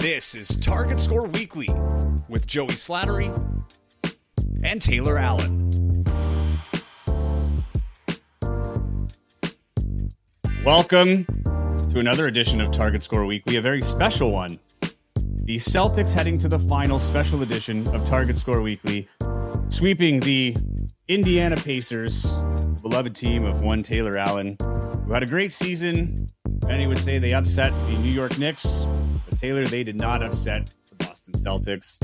This is Target Score Weekly with Joey Slattery and Taylor Allen. Welcome to another edition of Target Score Weekly, a very special one. The Celtics heading to the final special edition of Target Score Weekly, sweeping the Indiana Pacers, the beloved team of one Taylor Allen, who had a great season. Many would say they upset the New York Knicks, but Taylor, they did not upset the Boston Celtics.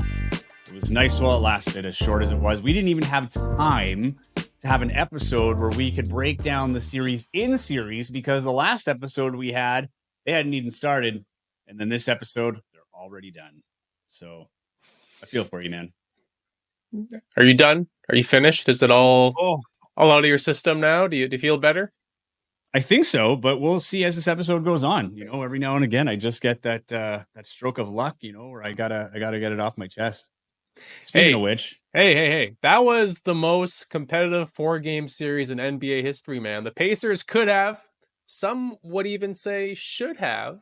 It was nice while it lasted, as short as it was. We didn't even have time to have an episode where we could break down the series in series because the last episode we had, they hadn't even started. And then this episode, they're already done. So I feel for you, man. Are you done? Are you finished? Is it all out of your system now? Do you feel better? I think so, but we'll see as this episode goes on. You know, every now and again, I just get that stroke of luck, you know, where I gotta get it off my chest. Speaking of which, hey, that was the most competitive 4-game series in NBA history, man. The Pacers could have, some would even say should have,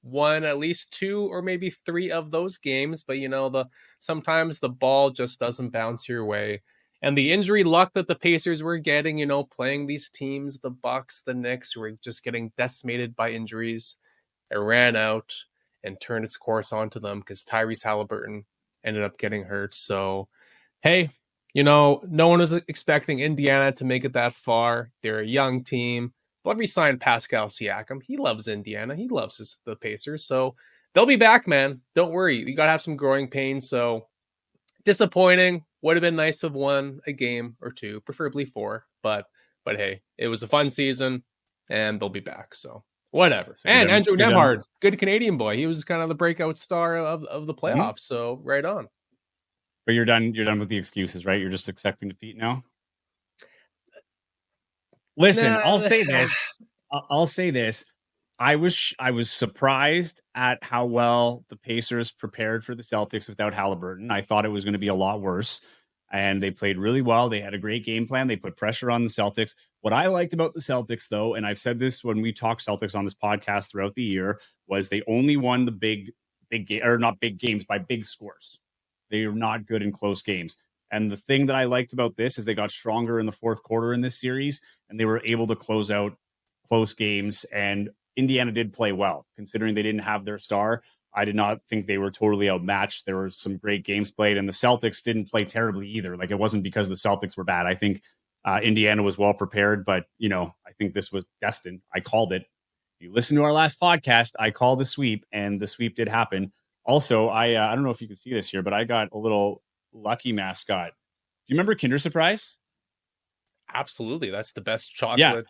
won at least 2 or maybe 3 of those games, but you know, sometimes the ball just doesn't bounce your way. And the injury luck that the Pacers were getting, you know, playing these teams, the Bucks, the Knicks, who were just getting decimated by injuries, it ran out and turned its course onto them because Tyrese Halliburton ended up getting hurt. So, hey, you know, no one was expecting Indiana to make it that far. They're a young team. But we signed Pascal Siakam. He loves Indiana. He loves the Pacers. So they'll be back, man. Don't worry. You got to have some growing pains. So disappointing. Would have been nice to have won a game or 2, preferably 4. But hey, it was a fun season, and they'll be back. So whatever. So and Andrew Nembhard, good Canadian boy. He was kind of the breakout star of the playoffs. Mm-hmm. So right on. But you're done. You're done with the excuses, right? You're just accepting defeat now. Listen, I'll say this. I was surprised at how well the Pacers prepared for the Celtics without Halliburton. I thought it was going to be a lot worse, and they played really well. They had a great game plan. They put pressure on the Celtics. What I liked about the Celtics, though, and I've said this when we talk Celtics on this podcast throughout the year, was they only won the big game, or not big games, by big scores. They are not good in close games. And the thing that I liked about this is they got stronger in the fourth quarter in this series, and they were able to close out close games. And Indiana did play well, considering they didn't have their star. I did not think they were totally outmatched. There were some great games played, and the Celtics didn't play terribly either. Like, it wasn't because the Celtics were bad. I think Indiana was well prepared, but, you know, I think this was destined. I called it. You listen to our last podcast, I called the sweep, and the sweep did happen. Also, I don't know if you can see this here, but I got a little Lucky mascot. Do you remember Kinder Surprise? Absolutely. That's the best chocolate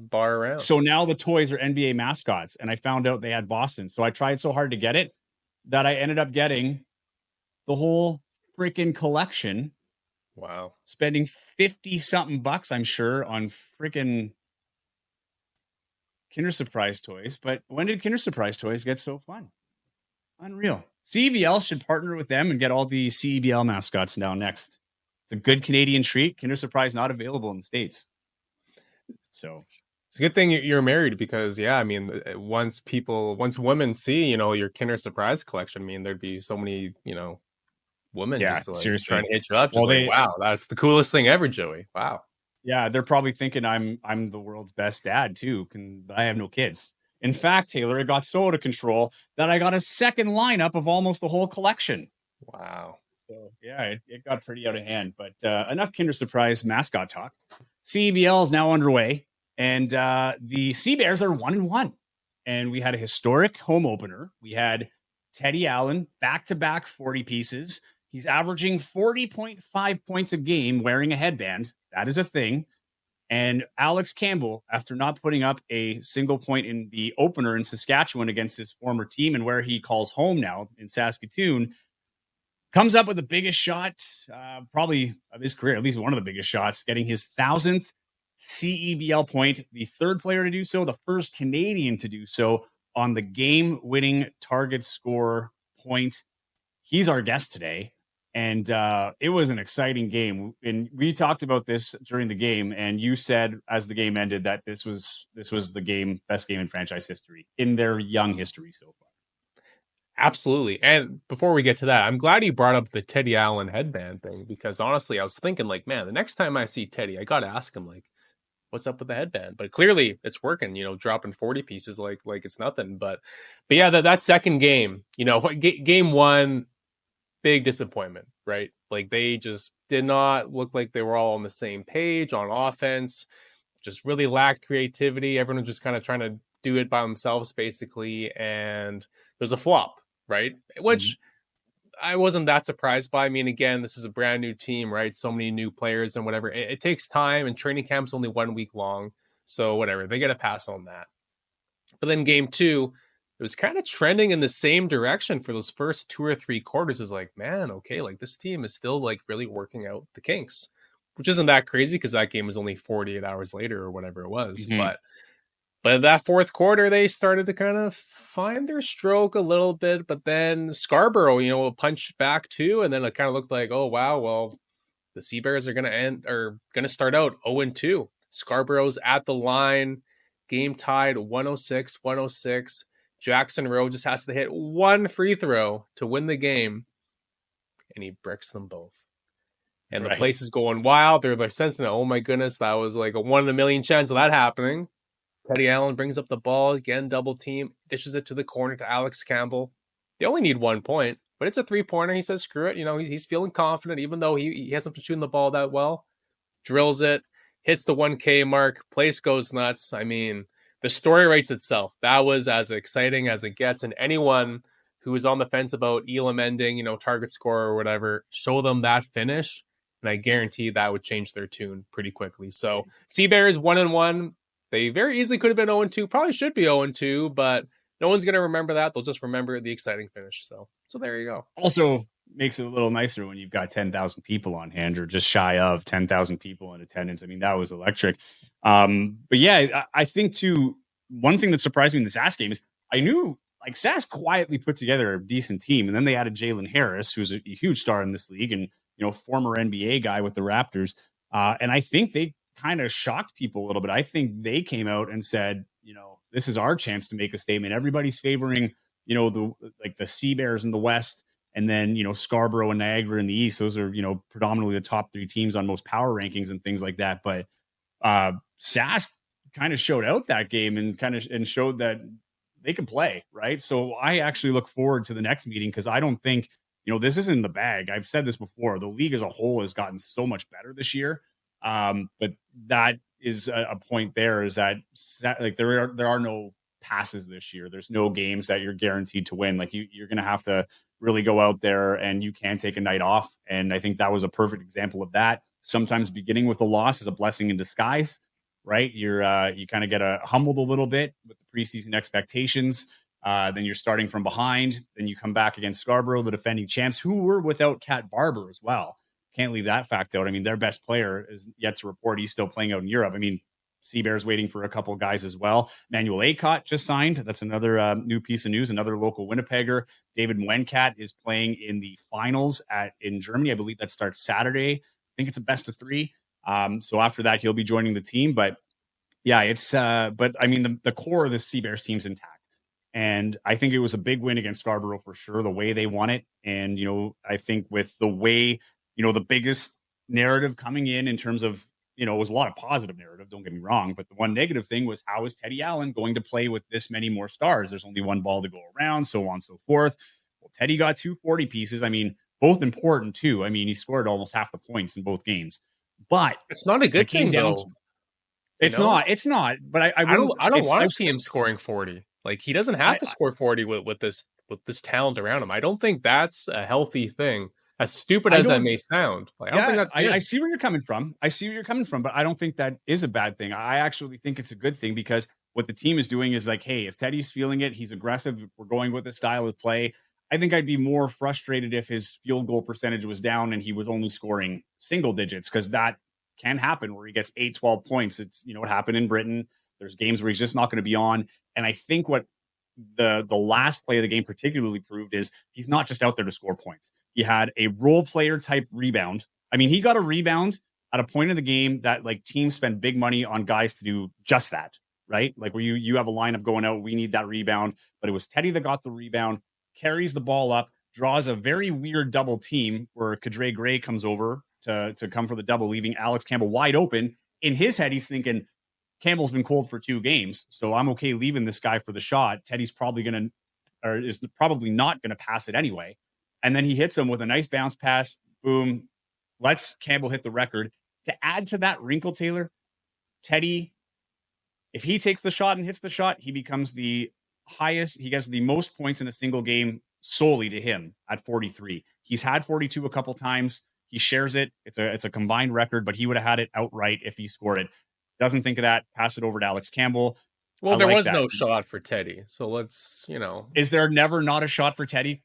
bar around. So now the toys are NBA mascots, and I found out they had Boston. So I tried so hard to get it that I ended up getting the whole freaking collection. Wow. Spending 50-something bucks, I'm sure, on freaking Kinder Surprise toys. But when did Kinder Surprise toys get so fun? Unreal. CEBL should partner with them and get all the CEBL mascots now next. It's a good Canadian treat. Kinder Surprise not available in the States. So it's a good thing you're married because, yeah, I mean, once women see, you know, your Kinder Surprise collection, I mean, there's be so many, you know, women just like seriously trying to hit you up. Just well, wow, that's the coolest thing ever, Joey. Wow. Yeah, they're probably thinking I'm the world's best dad too. I have no kids. In fact, Taylor, it got so out of control that I got a second lineup of almost the whole collection. Wow. So, yeah, it got pretty out of hand. But enough Kinder Surprise mascot talk. CEBL is now underway, and the Sea Bears are 1-1. And we had a historic home opener. We had Teddy Allen, back-to-back 40 pieces. He's averaging 40.5 points a game wearing a headband. That is a thing. And Alex Campbell, after not putting up a single point in the opener in Saskatchewan against his former team and where he calls home now in Saskatoon, comes up with the biggest shot probably of his career, at least one of the biggest shots, getting his 1,000th CEBL point, the third player to do so, the first Canadian to do so on the game-winning target score point. He's our guest today. And it was an exciting game. And we talked about this during the game. And you said, as the game ended, that this was the best game in franchise history, in their young history so far. Absolutely. And before we get to that, I'm glad you brought up the Teddy Allen headband thing, because honestly, I was thinking like, man, the next time I see Teddy, I got to ask him like, what's up with the headband? But clearly it's working, dropping 40 pieces like it's nothing. But yeah, that second game, game one, big disappointment, right? Like they just did not look like they were all on the same page on offense, just really lacked creativity. Everyone was just kind of trying to do it by themselves, basically. And there's a flop, right? Which I wasn't that surprised by. I mean, again, this is a brand new team, right? So many new players and whatever. It takes time, and training camp's only 1 week long. So whatever, they get a pass on that. But then game two, it was kind of trending in the same direction for those first 2 or 3 quarters. Is like, man, okay, like this team is still like really working out the kinks, which isn't that crazy because that game was only 48 hours later or whatever it was. Mm-hmm. But that fourth quarter, they started to kind of find their stroke a little bit. But then Scarborough, punched back too, and then it kind of looked like, oh wow, well, the Sea Bears are going to start out 0-2. Scarborough's at the line, game tied 106-106. Jackson Rowe just has to hit one free throw to win the game, and he bricks them both. And the place is going wild. They're sensing it. Oh my goodness, that was like a 1 in a million chance of that happening. Teddy Allen brings up the ball again, double team, dishes it to the corner to Alex Campbell. They only need 1 point, but it's a 3-pointer. He says, screw it. He's feeling confident, even though he hasn't been shooting the ball that well. Drills it, hits the 1K mark, place goes nuts. I mean, the story writes itself. That was as exciting as it gets. And anyone who is on the fence about Elam ending, target score or whatever, show them that finish. And I guarantee that would change their tune pretty quickly. So Sea Bears 1-1. They very easily could have been 0-2, probably should be 0-2, but no one's going to remember that. They'll just remember the exciting finish. So there you go. Also makes it a little nicer when you've got 10,000 people on hand, or just shy of 10,000 people in attendance. I mean, that was electric. But yeah, I think too, one thing that surprised me in the SAS game is I knew like SAS quietly put together a decent team, and then they added Jalen Harris, who's a huge star in this league and, former NBA guy with the Raptors. And I think they kind of shocked people a little bit. I think they came out and said, this is our chance to make a statement. Everybody's favoring, the Sea Bears in the West, and then, Scarborough and Niagara in the East. Those are, predominantly the top 3 teams on most power rankings and things like that. But SAS kind of showed out that game and showed that they can play, right? So I actually look forward to the next meeting, because I don't think, this is in the bag. I've said this before. The league as a whole has gotten so much better this year. But that is a point there, is that like there are no passes this year. There's no games that you're guaranteed to win. Like you're going to have to really go out there, and you can take a night off. And I think that was a perfect example of that. Sometimes beginning with a loss is a blessing in disguise, right? You kind of get humbled a little bit with the preseason expectations. Then you're starting from behind. Then you come back against Scarborough, the defending champs, who were without Cat Barber as well. Can't leave that fact out. I mean, their best player is yet to report. He's still playing out in Europe. I mean, Sea Bears waiting for a couple of guys as well. Manuel Acott just signed. That's another new piece of news, another local Winnipegger. David Wencat is playing in the finals in Germany. I believe that starts Saturday. I think it's a best of 3. So after that, he'll be joining the team. But yeah, but I mean, the core of the Sea Bears team's intact. And I think it was a big win against Scarborough for sure, the way they won it. And, I think with the way, the biggest narrative coming in terms of, it was a lot of positive narrative, don't get me wrong. But the one negative thing was, how is Teddy Allen going to play with this many more stars? There's only one ball to go around, so on and so forth. Well, Teddy got 2 40 pieces. I mean, both important too. I mean, he scored almost half the points in both games. But it's not a good thing, though. It's not. But I don't want to see him scoring 40. Like, he doesn't have to score 40 with this talent around him. I don't think that's a healthy thing. As stupid as that may sound, like, I don't think that's good. I see where you're coming from. But I don't think that is a bad thing. I actually think it's a good thing, because what the team is doing is like, hey, if Teddy's feeling it, he's aggressive, we're going with his style of play. I think I'd be more frustrated if his field goal percentage was down and he was only scoring single digits, because that can happen where he gets 8, 12 points. It's, what happened in Britain. There's games where he's just not going to be on. And I think what the last play of the game particularly proved is he's not just out there to score points. He had a role player type rebound. I mean, he got a rebound at a point in the game that like teams spend big money on guys to do just that, right? Like where you have a lineup going out, we need that rebound, but it was Teddy that got the rebound. carries the ball up, draws a very weird double team where Kadre Gray comes over to come for the double, leaving Alex Campbell wide open. In his head, he's thinking, Campbell's been cold for 2 games, so I'm okay leaving this guy for the shot. Teddy's probably going to, or is probably not going to pass it anyway. And then he hits him with a nice bounce pass. Boom. Lets Campbell hit the record. To add to that wrinkle, Taylor, Teddy, if he takes the shot and hits the shot, he becomes the highest. He gets the most points in a single game solely to him at 43. He's had 42 a couple times. He shares it. It's a combined record, but he would have had it outright if he scored it. Doesn't think of that. Pass it over to Alex Campbell. Well, there was no shot for Teddy. So let's, Is there never not a shot for Teddy?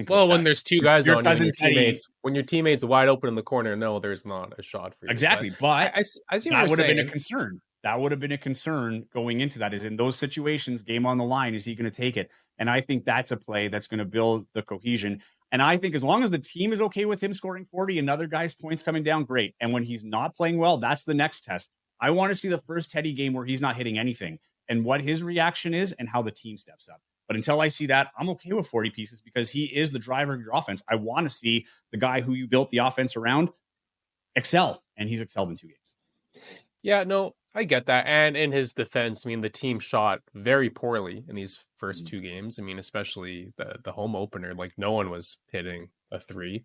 Well, when there's 2 guys on you, when your teammate's wide open in the corner, no, there's not a shot for you. Exactly. But I see that would have been a concern. That would have been a concern going into that, is in those situations, game on the line, is he going to take it? And I think that's a play that's going to build the cohesion. And I think as long as the team is okay with him scoring 40, another guy's points coming down, great. And when he's not playing well, that's the next test. I want to see the first Teddy game where he's not hitting anything and what his reaction is and how the team steps up. But until I see that, I'm okay with 40 pieces because he is the driver of your offense. I want to see the guy who you built the offense around excel, and he's excelled in 2 games. Yeah, no, I get that. And in his defense, I mean, the team shot very poorly in these first 2 games. I mean, especially the home opener, like no one was hitting a 3.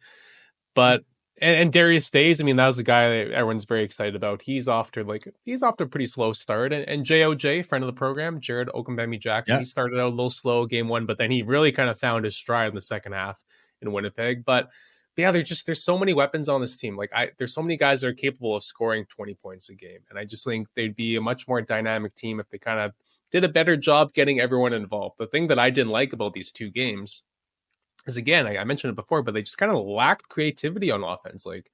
But and Darius Days, I mean, that was a guy that everyone's very excited about. He's off to a pretty slow start. And JOJ, friend of the program, Jared Okunbemi Jackson, He started out a little slow game 1, but then he really kind of found his stride in the second half in Winnipeg. But yeah, there's so many weapons on this team. Like there's so many guys that are capable of scoring 20 points a game. And I just think they'd be a much more dynamic team if they kind of did a better job getting everyone involved. The thing that I didn't like about these 2 games is, again, I mentioned it before, but they just kind of lacked creativity on offense. Like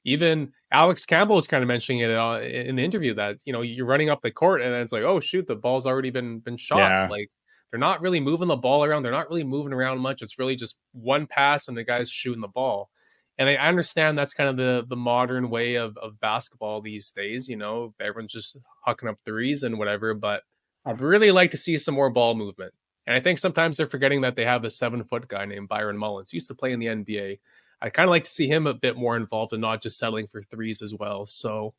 even Alex Campbell was kind of mentioning it in the interview that, you're running up the court and then it's like, oh shoot, the ball's already been shot. Yeah. Like they're not really moving the ball around. They're not really moving around much. It's really just one pass and the guy's shooting the ball. And I understand that's kind of the modern way of basketball these days. Everyone's just hucking up threes and whatever, but I'd really like to see some more ball movement. And I think sometimes they're forgetting that they have a 7-foot guy named Byron Mullins. He used to play in the NBA. I kind of like to see him a bit more involved and not just settling for threes as well. So,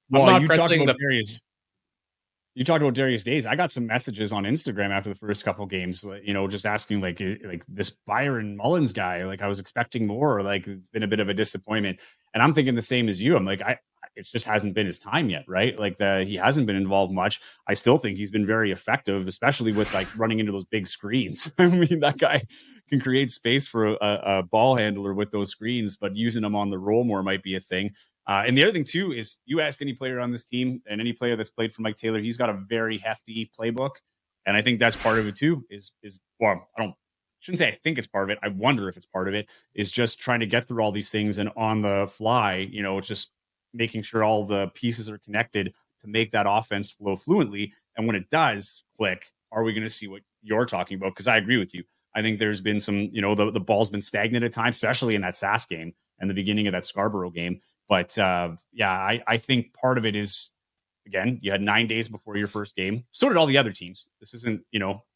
you talked about Darius Days. I got some messages on Instagram after the first couple of games, just asking like this Byron Mullins guy. Like I was expecting more. Like it's been a bit of a disappointment. And I'm thinking the same as you. I'm like, it just hasn't been his time yet, right? Like he hasn't been involved much. I still think he's been very effective, especially with like running into those big screens. I mean, that guy can create space for a ball handler with those screens, but using them on the roll more might be a thing. And the other thing too is you ask any player on this team and any player that's played for Mike Taylor, he's got a very hefty playbook. And I think that's part of it too shouldn't say I think it's part of it. I wonder if it's part of it is just trying to get through all these things and on the fly, it's just making sure all the pieces are connected to make that offense flow fluently. And when it does click, are we going to see what you're talking about? Because I agree with you. I think there's been some, the ball's been stagnant at times, especially in that SAS game and the beginning of that Scarborough game. But I think part of it is, again, you had 9 days before your first game. So did all the other teams. This isn't,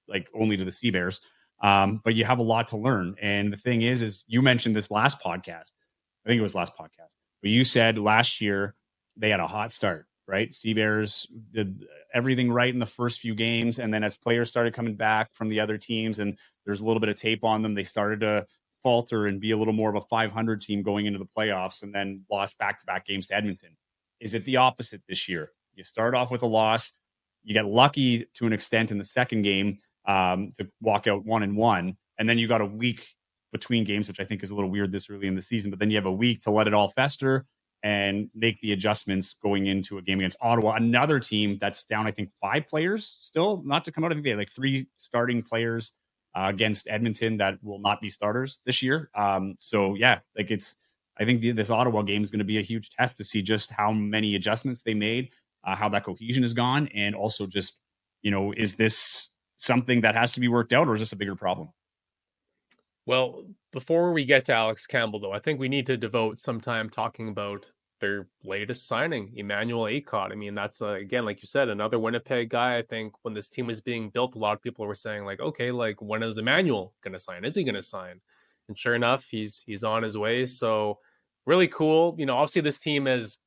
like only to the Sea Bears. But you have a lot to learn. And the thing is you mentioned this last podcast. I think it was last podcast. But you said last year they had a hot start, right? Sea Bears did everything right in the first few games. And then as players started coming back from the other teams and there's a little bit of tape on them, they started to falter and be a little more of a 500 team going into the playoffs and then lost back-to-back games to Edmonton. Is it the opposite this year? You start off with a loss. You get lucky to an extent in the second game to walk out 1-1. And then you got a week between games, which I think is a little weird this early in the season, but then you have a week to let it all fester and make the adjustments going into a game against Ottawa, another team that's down, I think, 5 players still, not to come out. I think they had like 3 starting players against Edmonton that will not be starters this year. I think this Ottawa game is going to be a huge test to see just how many adjustments they made, how that cohesion has gone. And also just, is this something that has to be worked out or is this a bigger problem? Well, before we get to Alex Campbell, though, I think we need to devote some time talking about their latest signing, Emmanuel Acott. I mean, that's again, like you said, another Winnipeg guy. I think when this team was being built, a lot of people were saying like, okay, like when is Emmanuel going to sign? Is he going to sign? And sure enough, he's on his way. So really cool. You know, obviously this team is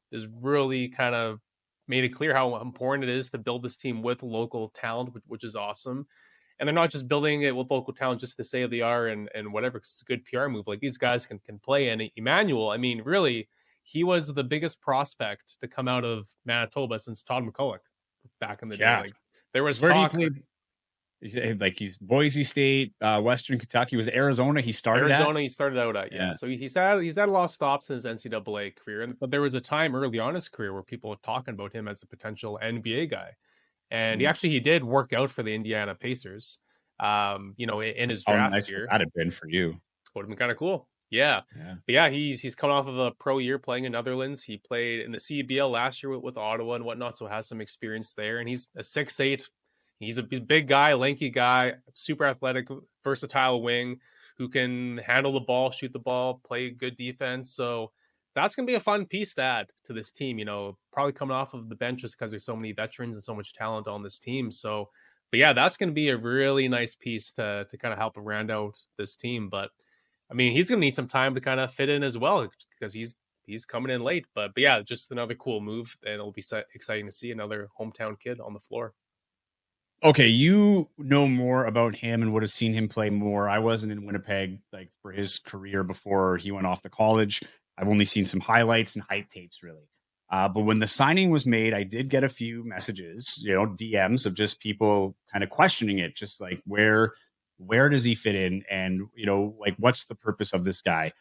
really kind of made it clear how important it is to build this team with local talent, which is awesome. And they're not just building it with local talent just to say they are and whatever, because it's a good PR move. Like these guys can play. And Emmanuel, I mean, really, he was the biggest prospect to come out of Manitoba since Todd McCulloch back in the day. Like there was where talk. He like he's Boise State, Western Kentucky, was Arizona. He started He started out at, yeah. So he's had a lot of stops in his NCAA career, but there was a time early on in his career where people were talking about him as a potential NBA guy, and he did work out for the Indiana Pacers. You know, in his draft year. That'd have been for you. Would have been kind of cool. Yeah. But yeah, he's coming off of a pro year playing in Netherlands. He played in the CEBL last year with Ottawa and whatnot, so has some experience there. And he's a 6'8". He's a big guy, lanky guy, super athletic, versatile wing who can handle the ball, shoot the ball, play good defense. So that's going to be a fun piece to add to this team, you know, probably coming off of the bench just because there's so many veterans and so much talent on this team. So, but yeah, that's going to be a really nice piece to kind of help round out this team. But I mean, he's going to need some time to kind of fit in as well because he's coming in late. But yeah, just another cool move, and it'll be exciting to see another hometown kid on the floor. Okay, you know more about him and would have seen him play more. I wasn't in Winnipeg like for his career before he went off to college. I've only seen some highlights and hype tapes, really. But when the signing was made, I did get a few messages, you know, DMs of just people kind of questioning it, just like where does he fit in, and you know, like what's the purpose of this guy?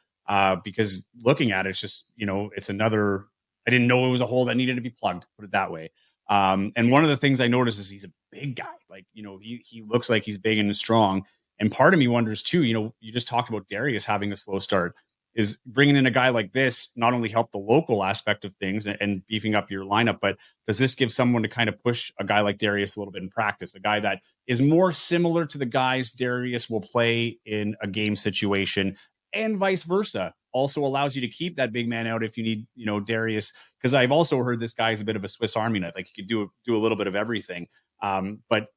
Because looking at it, it's just, you know, it's another. I didn't know it was a hole that needed to be plugged. Put it that way. And one of the things I noticed is he's a big guy. Like, you know, he looks like he's big and strong. And part of me wonders too, you know, you just talked about Darius having a slow start. Is bringing in a guy like this not only help the local aspect of things and beefing up your lineup, but does this give someone to kind of push a guy like Darius a little bit in practice, a guy that is more similar to the guys Darius will play in a game situation, and vice versa? Also allows you to keep that big man out if you need, you know, Darius, because I've also heard this guy's a bit of a Swiss Army knife. Like he could do a little bit of everything. But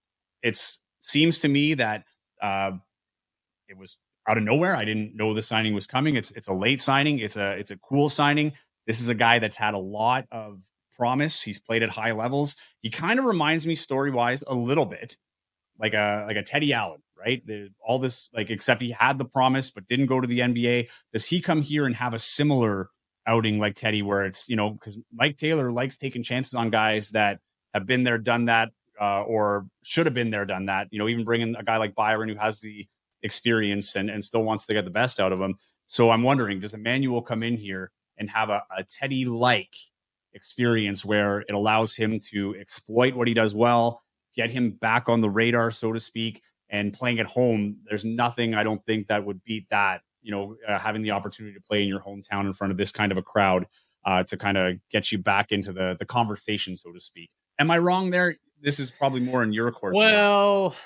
it seems to me that it was out of nowhere. I didn't know the signing was coming. It's a late signing. It's a cool signing. This is a guy that's had a lot of promise. He's played at high levels. He kind of reminds me story-wise a little bit like a Teddy Allen, right? All this, like, except he had the promise but didn't go to the NBA. Does he come here and have a similar outing like Teddy, where it's, you know, because Mike Taylor likes taking chances on guys that have been there, done that, or should have been there, done that. You know, even bringing a guy like Byron who has the experience and still wants to get the best out of him. So I'm wondering, does Emmanuel come in here and have a Teddy-like experience where it allows him to exploit what he does well, get him back on the radar, so to speak, and playing at home? There's nothing, I don't think, that would beat that, you know, having the opportunity to play in your hometown in front of this kind of a crowd to kind of get you back into the conversation, so to speak. Am I wrong there? This is probably more in your court. Well,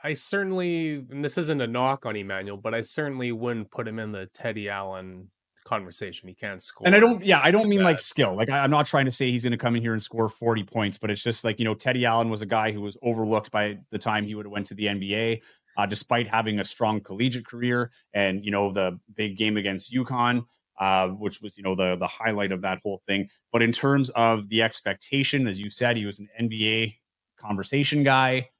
I certainly, and this isn't a knock on Emmanuel, but I certainly wouldn't put him in the Teddy Allen conversation. He can't score. And I don't mean like skill. Like I'm not trying to say he's going to come in here and score 40 points, but it's just like, you know, Teddy Allen was a guy who was overlooked by the time he would have went to the NBA, despite having a strong collegiate career and, you know, the big game against UConn, which was, you know, the highlight of that whole thing. But in terms of the expectation, as you said, he was an NBA conversation guy.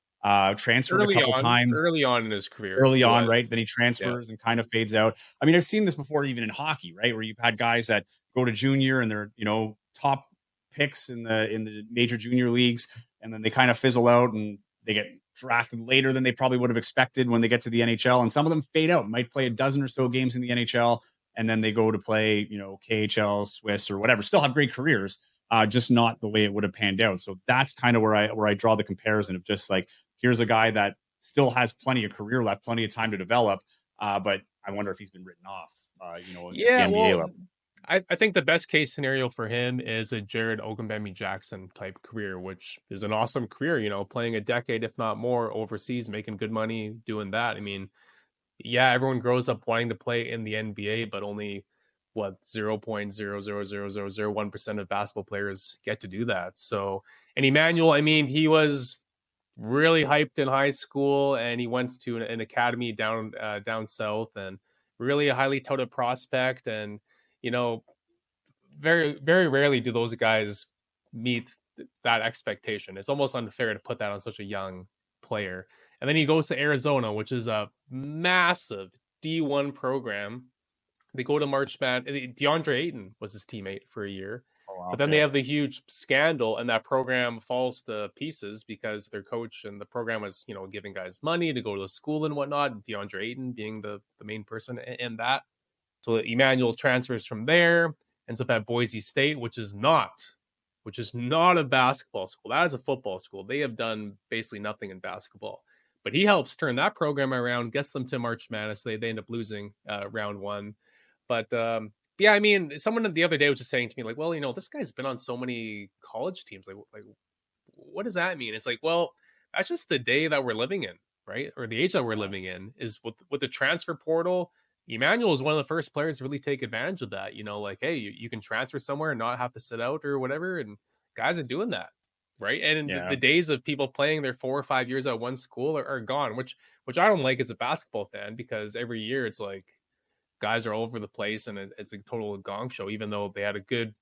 Transferred a couple times early on in his career. Right? Then he transfers and kind of fades out. I mean, I've seen this before, even in hockey, right? Where you've had guys that go to junior and they're, you know, top picks in the major junior leagues, and then they kind of fizzle out and they get drafted later than they probably would have expected when they get to the NHL. And some of them fade out, might play a dozen or so games in the NHL, and then they go to play, you know, KHL, Swiss, or whatever. Still have great careers, just not the way it would have panned out. So that's kind of where I draw the comparison of just like, here's a guy that still has plenty of career left, plenty of time to develop. But I wonder if he's been written off, you know, at the NBA level. I think the best case scenario for him is a Jared Ogunbemi Jackson type career, which is an awesome career, you know, playing a decade, if not more, overseas, making good money doing that. I mean, yeah, everyone grows up wanting to play in the NBA, but only what 0.00001% of basketball players get to do that. So, and Emmanuel, I mean, he was really hyped in high school, and he went to an academy down south, and really a highly touted prospect. And you know, very very rarely do those guys meet that expectation. It's almost unfair to put that on such a young player. And then he goes to Arizona, which is a massive D1 program. They go to March Madness. DeAndre Ayton was his teammate for a year. But then they have the huge scandal, and that program falls to pieces because their coach and the program was, giving guys money to go to school and whatnot. DeAndre Ayton being the main person in that. So Emmanuel transfers from there, ends up at Boise State, which is not a basketball school. That is a football school. They have done basically nothing in basketball. But he helps turn that program around, gets them to March Madness. They end up losing round one. But yeah, I mean, someone the other day was just saying to me, like, well, this guy's been on so many college teams. Like, what does that mean? It's like, well, that's just the day that we're living in, right? Or the age that we're living in is with the transfer portal. Emmanuel is one of the first players to really take advantage of that. Like, hey, you can transfer somewhere and not have to sit out or whatever. And guys are doing that, right? And the days of people playing their 4 or 5 years at one school are gone, which I don't like as a basketball fan, because every year it's like guys are all over the place and it's a total gong show. Even though they had a good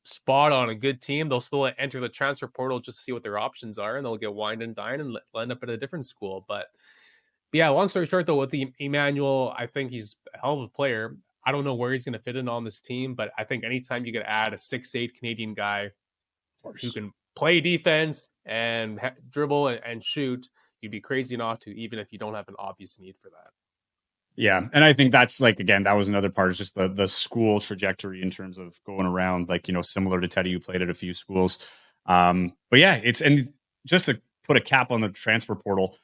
spot on a good team, they'll still enter the transfer portal just to see what their options are, and they'll get wined and dined and end up at a different school. But yeah, long story short, though, with Emmanuel, I think he's a hell of a player. I don't know where he's going to fit in on this team, but I think anytime you could add a 6'8" Canadian guy who can play defense and dribble and shoot, you'd be crazy not to, even if you don't have an obvious need for that. Yeah. And I think that's again, that was another part, is just the school trajectory in terms of going around, similar to Teddy, who played at a few schools. But yeah, and just to put a cap on the transfer portal,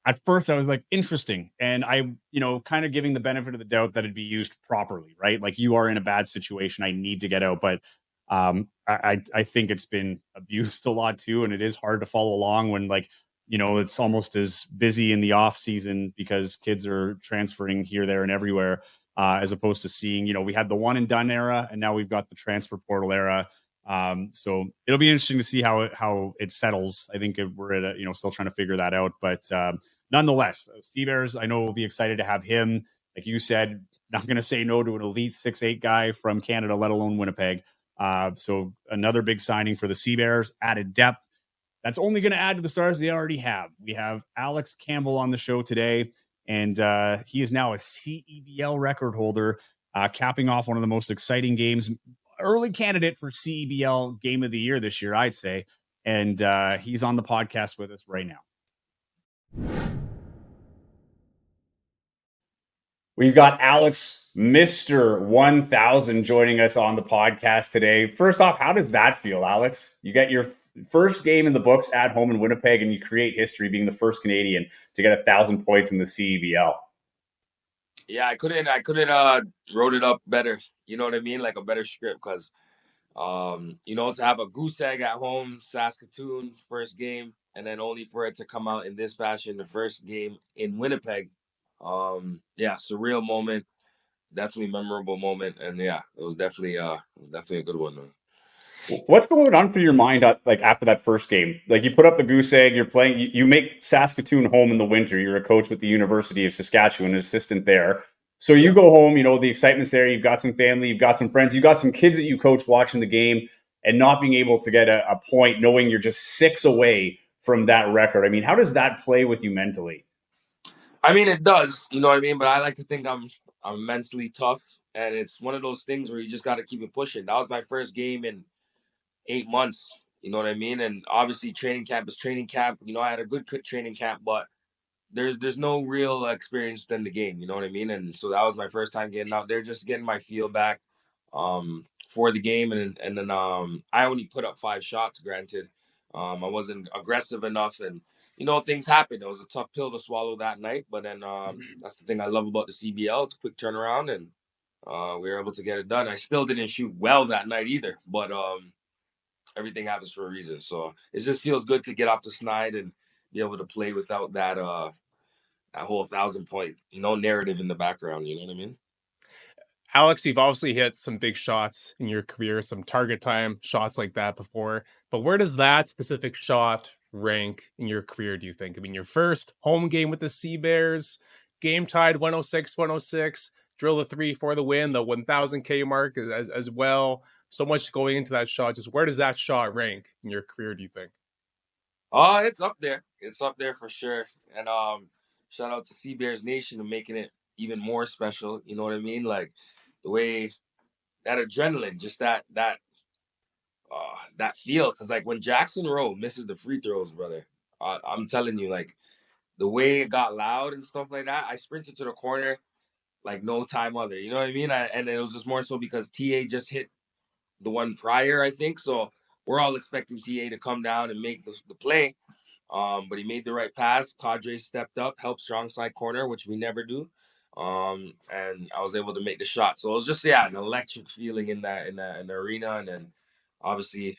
at first I was like, interesting. And I, kind of giving the benefit of the doubt that it'd be used properly, right? Like, you are in a bad situation, I need to get out. But I think it's been abused a lot too. And it is hard to follow along when it's almost as busy in the off season because kids are transferring here, there, and everywhere, as opposed to seeing, we had the one and done era, and now we've got the transfer portal era. So it'll be interesting to see how it settles. I think we're at still trying to figure that out, but nonetheless, Seabears, I know we'll be excited to have him. Like you said, not going to say no to an elite 6'8" guy from Canada, let alone Winnipeg. So another big signing for the Seabears, added depth. That's only going to add to the stars they already have. We have Alex Campbell on the show today, and he is now a CEBL record holder, capping off one of the most exciting games. Early candidate for CEBL Game of the Year this year, I'd say. And he's on the podcast with us right now. We've got Alex, Mr. 1000, joining us on the podcast today. First off, how does that feel, Alex? You get your first game in the books at home in Winnipeg, and you create history being the first Canadian to get 1,000 points in the CEBL. Yeah, I couldn't wrote it up better. You know what I mean? Like a better script, because to have a goose egg at home, Saskatoon, first game, and then only for it to come out in this fashion, the first game in Winnipeg. Surreal moment, definitely memorable moment, and yeah, it was definitely a good one. What's going on through your mind after that first game? Like, you put up the goose egg, you're playing, you make Saskatoon home in the winter. You're a coach with the University of Saskatchewan, an assistant there. So you go home, the excitement's there. You've got some family, you've got some friends, you've got some kids that you coach watching the game, and not being able to get a point, knowing you're just 6 away from that record. I mean, how does that play with you mentally? I mean, it does, you know what I mean? But I like to think I'm mentally tough, and it's one of those things where you just got to keep it pushing. That was my first game in 8 months, you know what I mean? And obviously training camp is training camp. I had a good training camp, but there's no real experience than the game, you know what I mean? And so that was my first time getting out there, just getting my feel back for the game. And then I only put up 5 shots, granted. I wasn't aggressive enough, and things happened. It was a tough pill to swallow that night, but then that's the thing I love about the CBL. It's a quick turnaround, and we were able to get it done. I still didn't shoot well that night either, but everything happens for a reason. So it just feels good to get off the snide and be able to play without that whole 1,000 point narrative in the background. You know what I mean? Alex, you've obviously hit some big shots in your career, some target time shots like that before. But where does that specific shot rank in your career, do you think? I mean, your first home game with the Sea Bears, game tied 106, drill the 3 for the win, the 1000K mark as well. So much going into that shot. Just where does that shot rank in your career, do you think? It's up there. It's up there for sure. And shout out to Sea Bears Nation and making it even more special. You know what I mean? Like the way that adrenaline, just that feel. Because like when Jackson Rowe misses the free throws, brother, I'm telling you, like the way it got loud and stuff like that. I sprinted to the corner like no time other. You know what I mean? And it was just more so because TA just hit the one prior, I think. So we're all expecting TA to come down and make the play. But he made the right pass. Cadre stepped up, helped strong side corner, which we never do. And I was able to make the shot. So it was just an electric feeling in the arena, and then obviously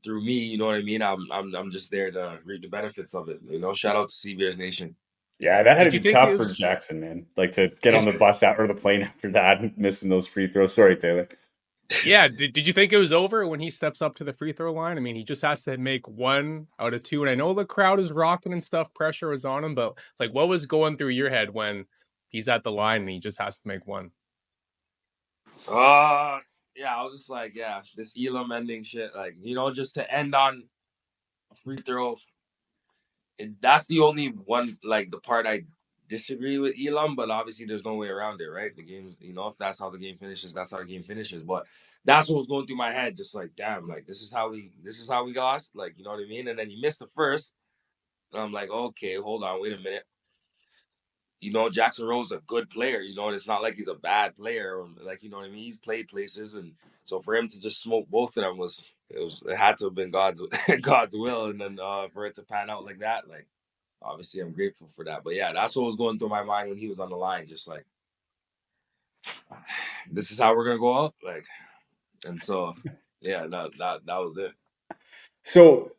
through me, you know what I mean. I'm just there to reap the benefits of it. You know, shout out to Sea Bears Nation. Yeah, that had to be tough for Jackson, man. Like to get on the bus out or the plane after that, missing those free throws. Sorry, Taylor. Yeah, did you think it was over when he steps up to the free throw line? I mean, he just has to make 1 out of 2, and I know the crowd is rocking and stuff, pressure was on him, but like, what was going through your head when he's at the line and he just has to make 1? Yeah, I was just like, this Elam ending shit, like, you know, just to end on a free throw. That's the only one, like the part I disagree with Elam, but obviously there's no way around it, right? The game's, you know, if that's how the game finishes, that's how the game finishes. But that's what was going through my head, just like, damn, like this is how we lost, like, you know what I mean? And then he missed the first, and I'm like, okay, hold on, wait a minute. You know, Jackson Rowe's a good player, you know, and it's not like he's a bad player, or like, you know what I mean? He's played places, and so for him to just smoke both of them it had to have been God's God's will, and then for it to pan out like that, like obviously I'm grateful for that. But yeah, that's what was going through my mind when he was on the line, just like, this is how we're gonna go out, like, and so yeah, that was it. So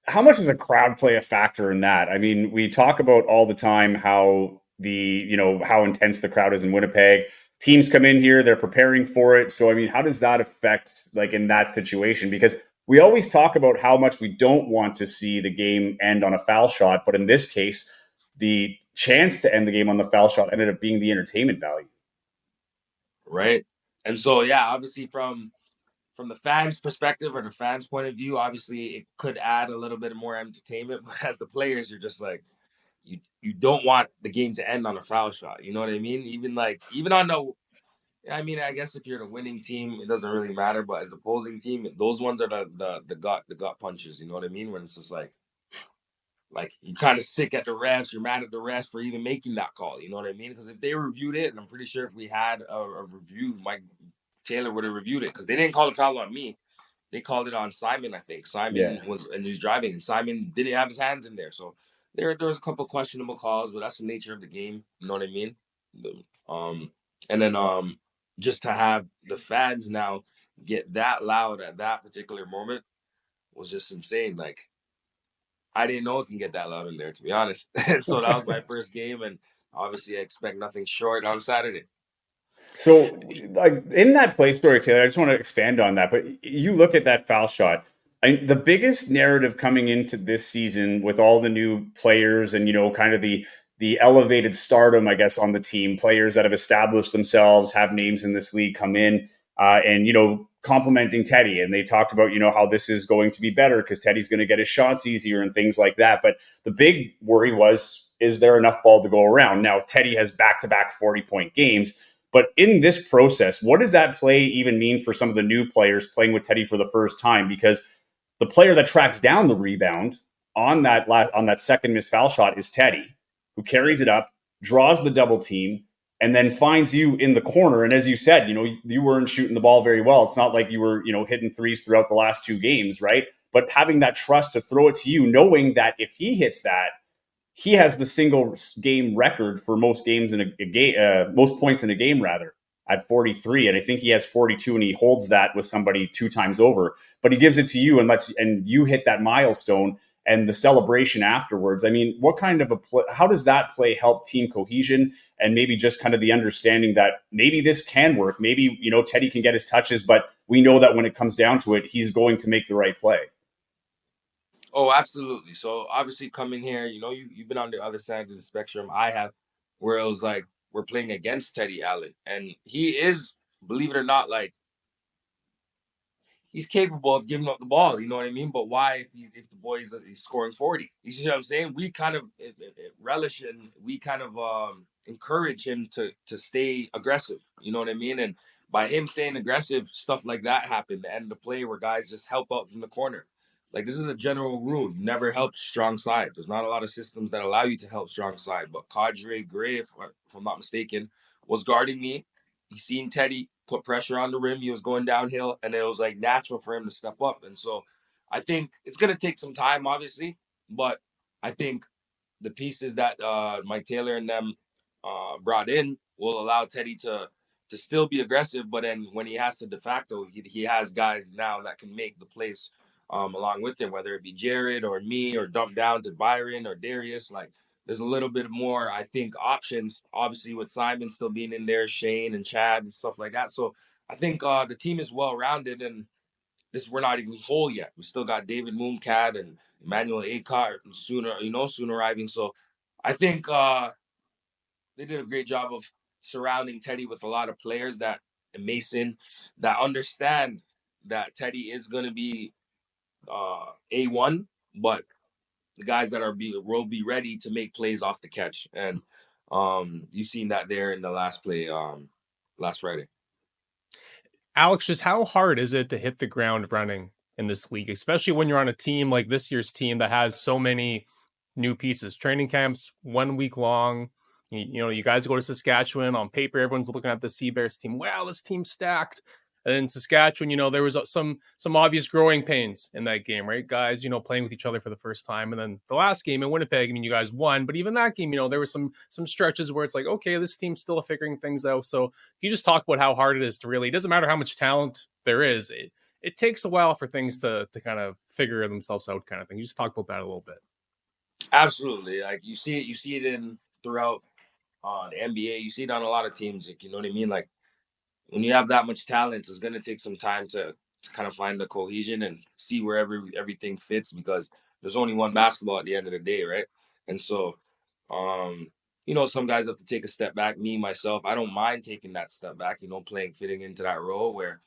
how much does a crowd play a factor in that? I mean, we talk about all the time how how intense the crowd is in Winnipeg. Teams come in here, they're preparing for it. So, I mean, how does that affect, like, in that situation? Because we always talk about how much we don't want to see the game end on a foul shot. But in this case, the chance to end the game on the foul shot ended up being the entertainment value. Right. And so, yeah, obviously from the fans' perspective or the fans' point of view, obviously it could add a little bit more entertainment. But as the players, you're just like, you don't want the game to end on a foul shot. You know what I mean? Even on the, I mean, I guess if you're the winning team, it doesn't really matter. But as the opposing team, those ones are the gut punches. You know what I mean? When it's just like you're kind of sick at the refs, you're mad at the refs for even making that call. You know what I mean? Because if they reviewed it, and I'm pretty sure if we had a review, Mike Taylor would have reviewed it, because they didn't call the foul on me. They called it on Simon, I think. Simon was driving, and Simon didn't have his hands in there. So there was a couple of questionable calls, but that's the nature of the game. You know what I mean? And then just to have the fans now get that loud at that particular moment was just insane. Like, I didn't know it can get that loud in there, to be honest. And so that was my first game, and obviously I expect nothing short on Saturday. So, like, in that play story, Taylor, I just want to expand on that. But you look at that foul shot. The biggest narrative coming into this season with all the new players and, kind of the elevated stardom, I guess, on the team, players that have established themselves, have names in this league come in and, complimenting Teddy. And they talked about, how this is going to be better because Teddy's going to get his shots easier and things like that. But the big worry was, is there enough ball to go around? Now, Teddy has back-to-back 40-point games. But in this process, what does that play even mean for some of the new players playing with Teddy for the first time? Because the player that tracks down the rebound on that second missed foul shot is Teddy, who carries it up, draws the double team, and then finds you in the corner. And as you said, you weren't shooting the ball very well. It's not like you were, hitting threes throughout the last 2 games, right? But having that trust to throw it to you, knowing that if he hits that, he has the single game record for most games in a game, most points in a game, rather, at 43. And I think he has 42, and he holds that with somebody 2 times over. But he gives it to you and you hit that milestone. and the celebration afterwards. I mean, what kind of how does that play help team cohesion and maybe just kind of the understanding that maybe this can work? Maybe, Teddy can get his touches, but we know that when it comes down to it, he's going to make the right play. Oh, absolutely. So obviously coming here, you've been on the other side of the spectrum. I have, where it was like we're playing against Teddy Allen, and he is, believe it or not, like he's capable of giving up the ball. You know what I mean? But why if the boy is scoring 40? You see what I'm saying? We kind of relish and we kind of encourage him to stay aggressive. You know what I mean? And by him staying aggressive, stuff like that happened. The end of the play where guys just help out from the corner. Like, this is a general rule. You never help strong side. There's not a lot of systems that allow you to help strong side. But Cadre Gray, if I'm not mistaken, was guarding me. He seen Teddy put pressure on the rim. He was going downhill, and it was like natural for him to step up. And so I think it's going to take some time, obviously. But I think the pieces that Mike Taylor and them brought in will allow Teddy to still be aggressive. But then when he has to de facto, he has guys now that can make the plays along with him, whether it be Jared or me or dump down to Byron or Darius. Like, there's a little bit more, I think, options, obviously, with Simon still being in there, Shane and Chad and stuff like that. So I think the team is well-rounded, and we're not even whole yet. We still got David Mooncat and Emmanuel Acart soon arriving. So I think they did a great job of surrounding Teddy with a lot of players and Mason that understand that Teddy is going to be A1, but the guys that will be ready to make plays off the catch. And you've seen that there in the last play last Friday. Alex, just how hard is it to hit the ground running in this league, especially when you're on a team like this year's team that has so many new pieces? Training camps 1 week long. You guys go to Saskatchewan. On paper, everyone's looking at the Seabears team. Wow, this team's stacked. And in Saskatchewan, there was some obvious growing pains in that game, right? Guys, playing with each other for the first time. And then the last game in Winnipeg, you guys won. But even that game, there were some stretches where it's like, okay, this team's still figuring things out. So can you just talk about how hard it is to really, it doesn't matter how much talent there is. It takes a while for things to kind of figure themselves out, kind of thing. You just talk about that a little bit. Absolutely. Like, you see it in throughout the NBA. You see it on a lot of teams. Like, you know what I mean? Like, when you have that much talent, it's going to take some time to kind of find the cohesion and see where everything fits, because there's only one basketball at the end of the day, right? And so, some guys have to take a step back. Me, myself, I don't mind taking that step back, fitting into that role where,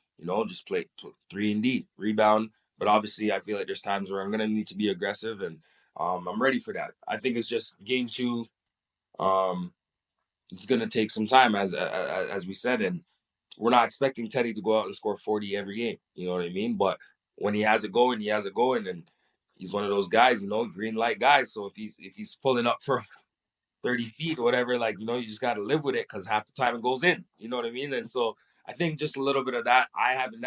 just play 3-and-D, rebound. But obviously, I feel like there's times where I'm going to need to be aggressive, and I'm ready for that. I think it's just game 2. It's going to take some time, as we said, and we're not expecting Teddy to go out and score 40 every game. You know what I mean? But when he has it going, and he's one of those guys, green light guys. So if he's pulling up for 30 feet or whatever, like, you just got to live with it, because half the time it goes in. You know what I mean? And so I think just a little bit of that. I haven't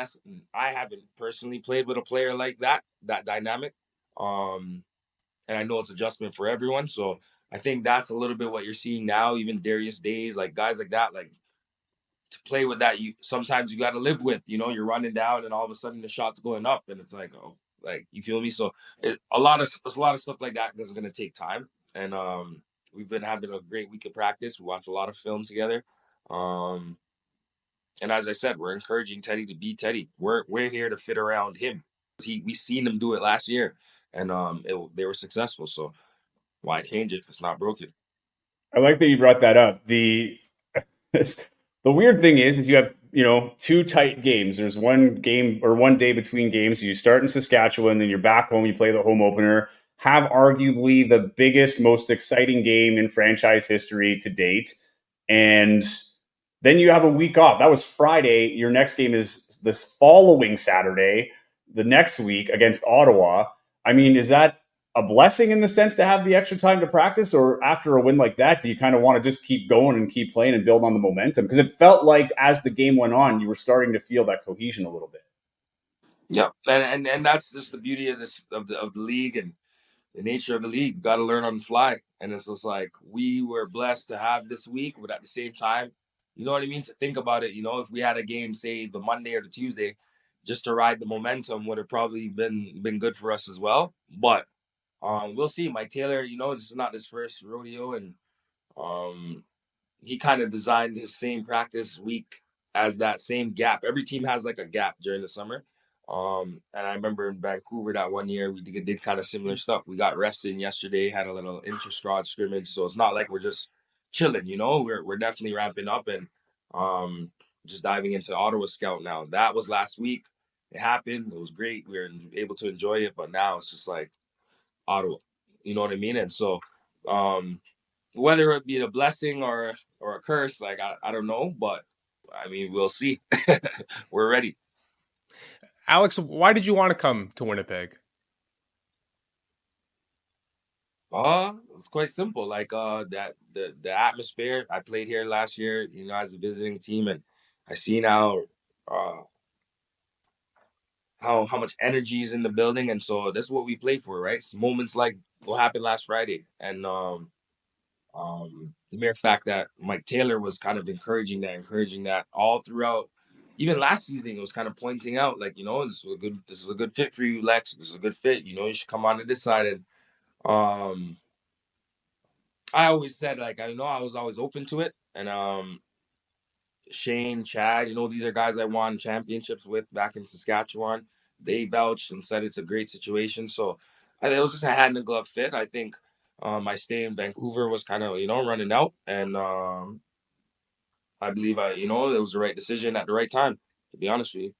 personally played with a player like that dynamic. And I know it's adjustment for everyone. So I think that's a little bit what you're seeing now. Even Darius Days, like guys like that, like, to play with that, sometimes you got to live with, you're running down and all of a sudden the shot's going up, and it's like, oh, like, you feel me? So a lot of stuff like that is going to take time. And we've been having a great week of practice. We watched a lot of film together. And as I said, we're encouraging Teddy to be Teddy. We're here to fit around him. We seen him do it last year, and they were successful. So why change it if it's not broken? I like that you brought that up. The weird thing is you have, 2 tight games. There's one game or one day between games. So you start in Saskatchewan, then you're back home, you play the home opener, have arguably the biggest, most exciting game in franchise history to date. And then you have a week off. That was Friday. Your next game is this following Saturday, the next week against Ottawa. I mean, is that a blessing in the sense to have the extra time to practice, or after a win like that, do you kind of want to just keep going and keep playing and build on the momentum? Because it felt like as the game went on, you were starting to feel that cohesion a little bit. Yeah, and that's just the beauty of the league and the nature of the league. You got to learn on the fly, and it's just like we were blessed to have this week, but at the same time, you know what I mean. To think about it, if we had a game, say the Monday or the Tuesday, just to ride the momentum, would have probably been good for us as well. But We'll see. Mike Taylor, this is not his first rodeo, and um, he kind of designed his same practice week as that same gap. Every team has like a gap during the summer. And I remember in Vancouver that one year we did kind of similar stuff. We got rested yesterday, had a little intra-squad scrimmage, so it's not like we're just chilling. We're definitely ramping up and um, just diving into Ottawa Scout now. That was last week. It happened. It was great. We were able to enjoy it, but now it's just like Ottawa. You know what I mean? And so um, whether it be a blessing or a curse, like I don't know, but I mean we'll see. We're ready. Alex, why did you want to come to Winnipeg? It's quite simple. Like that the atmosphere. I played here last year, as a visiting team, and I see now uh how much energy is in the building, and so that's what we play for, right? It's moments like what happened last Friday, and the mere fact that Mike Taylor was kind of encouraging that all throughout. Even last season, it was kind of pointing out, like, this is a good fit for you, Lex. This is a good fit. You should come on to this side. And um, I always said, like, I know I was always open to it. And Shane, Chad, these are guys I won championships with back in Saskatchewan. They vouched and said it's a great situation. So it was just a hand in glove fit. I think my stay in Vancouver was kind of, running out. And I believe it was the right decision at the right time, to be honest with you.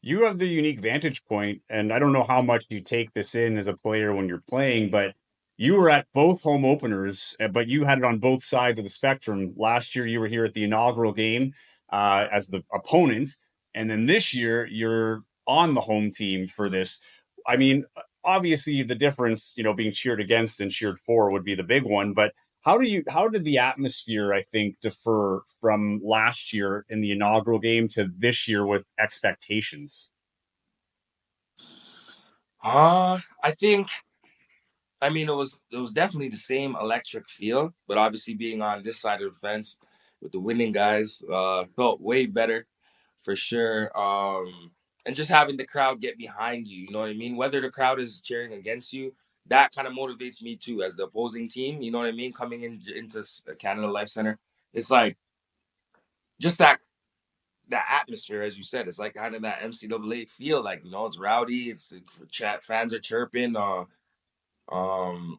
You have the unique vantage point, and I don't know how much you take this in as a player when you're playing, but you were at both home openers, but you had it on both sides of the spectrum. Last year, you were here at the inaugural game as the opponent, and then this year, you're on the home team for this. I mean, obviously, the difference, being cheered against and cheered for would be the big one, but how did the atmosphere, I think, differ from last year in the inaugural game to this year with expectations? I think, I mean, it was definitely the same electric feel, but obviously being on this side of the fence with the winning guys felt way better for sure. And just having the crowd get behind you, you know what I mean? Whether the crowd is cheering against you, that kind of motivates me too as the opposing team. You know what I mean? Coming into Canada Life Center, it's like just that atmosphere, as you said, it's like kind of that NCAA feel. Like it's rowdy. It's chat. Fans are chirping. Um,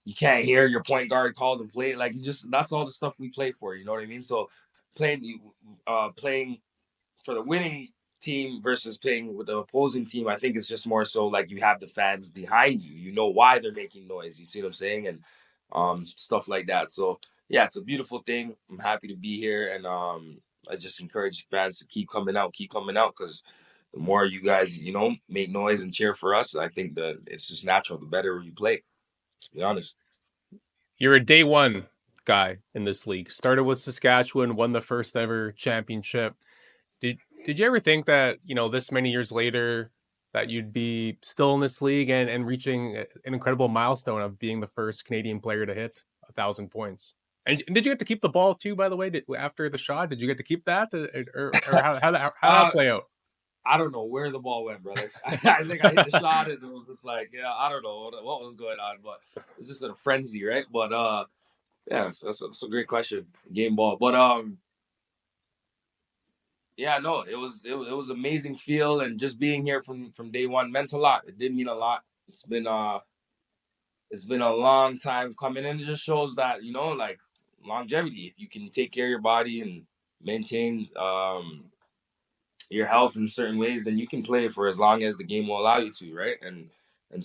you can't hear your point guard call the play. Like that's all the stuff we play for. You know what I mean? So playing for the winning team versus playing with the opposing team, I think it's just more so like you have the fans behind you. You know why they're making noise. You see what I'm saying? And stuff like that. So yeah, it's a beautiful thing. I'm happy to be here, and I just encourage fans to keep coming out, because the more you guys, make noise and cheer for us, I think that it's just natural. The better you play, to be honest. You're a day one guy in this league. Started with Saskatchewan, won the first ever championship. Did you ever think that, this many years later that you'd be still in this league and reaching an incredible milestone of being the first Canadian player to hit 1,000 points? And did you get to keep the ball too, by the way, after the shot? Did you get to keep that? Or how did that play out? I don't know where the ball went, brother. I think I hit the shot and it was just like, yeah, I don't know what was going on, but it's just in a frenzy, right? But yeah, that's a great question. Game ball, but yeah, no, it was amazing feel, and just being here from day one meant a lot. It did mean a lot. It's been a long time coming, and it just shows that like longevity. If you can take care of your body and maintain your health in certain ways, then you can play for as long as the game will allow you to, right? And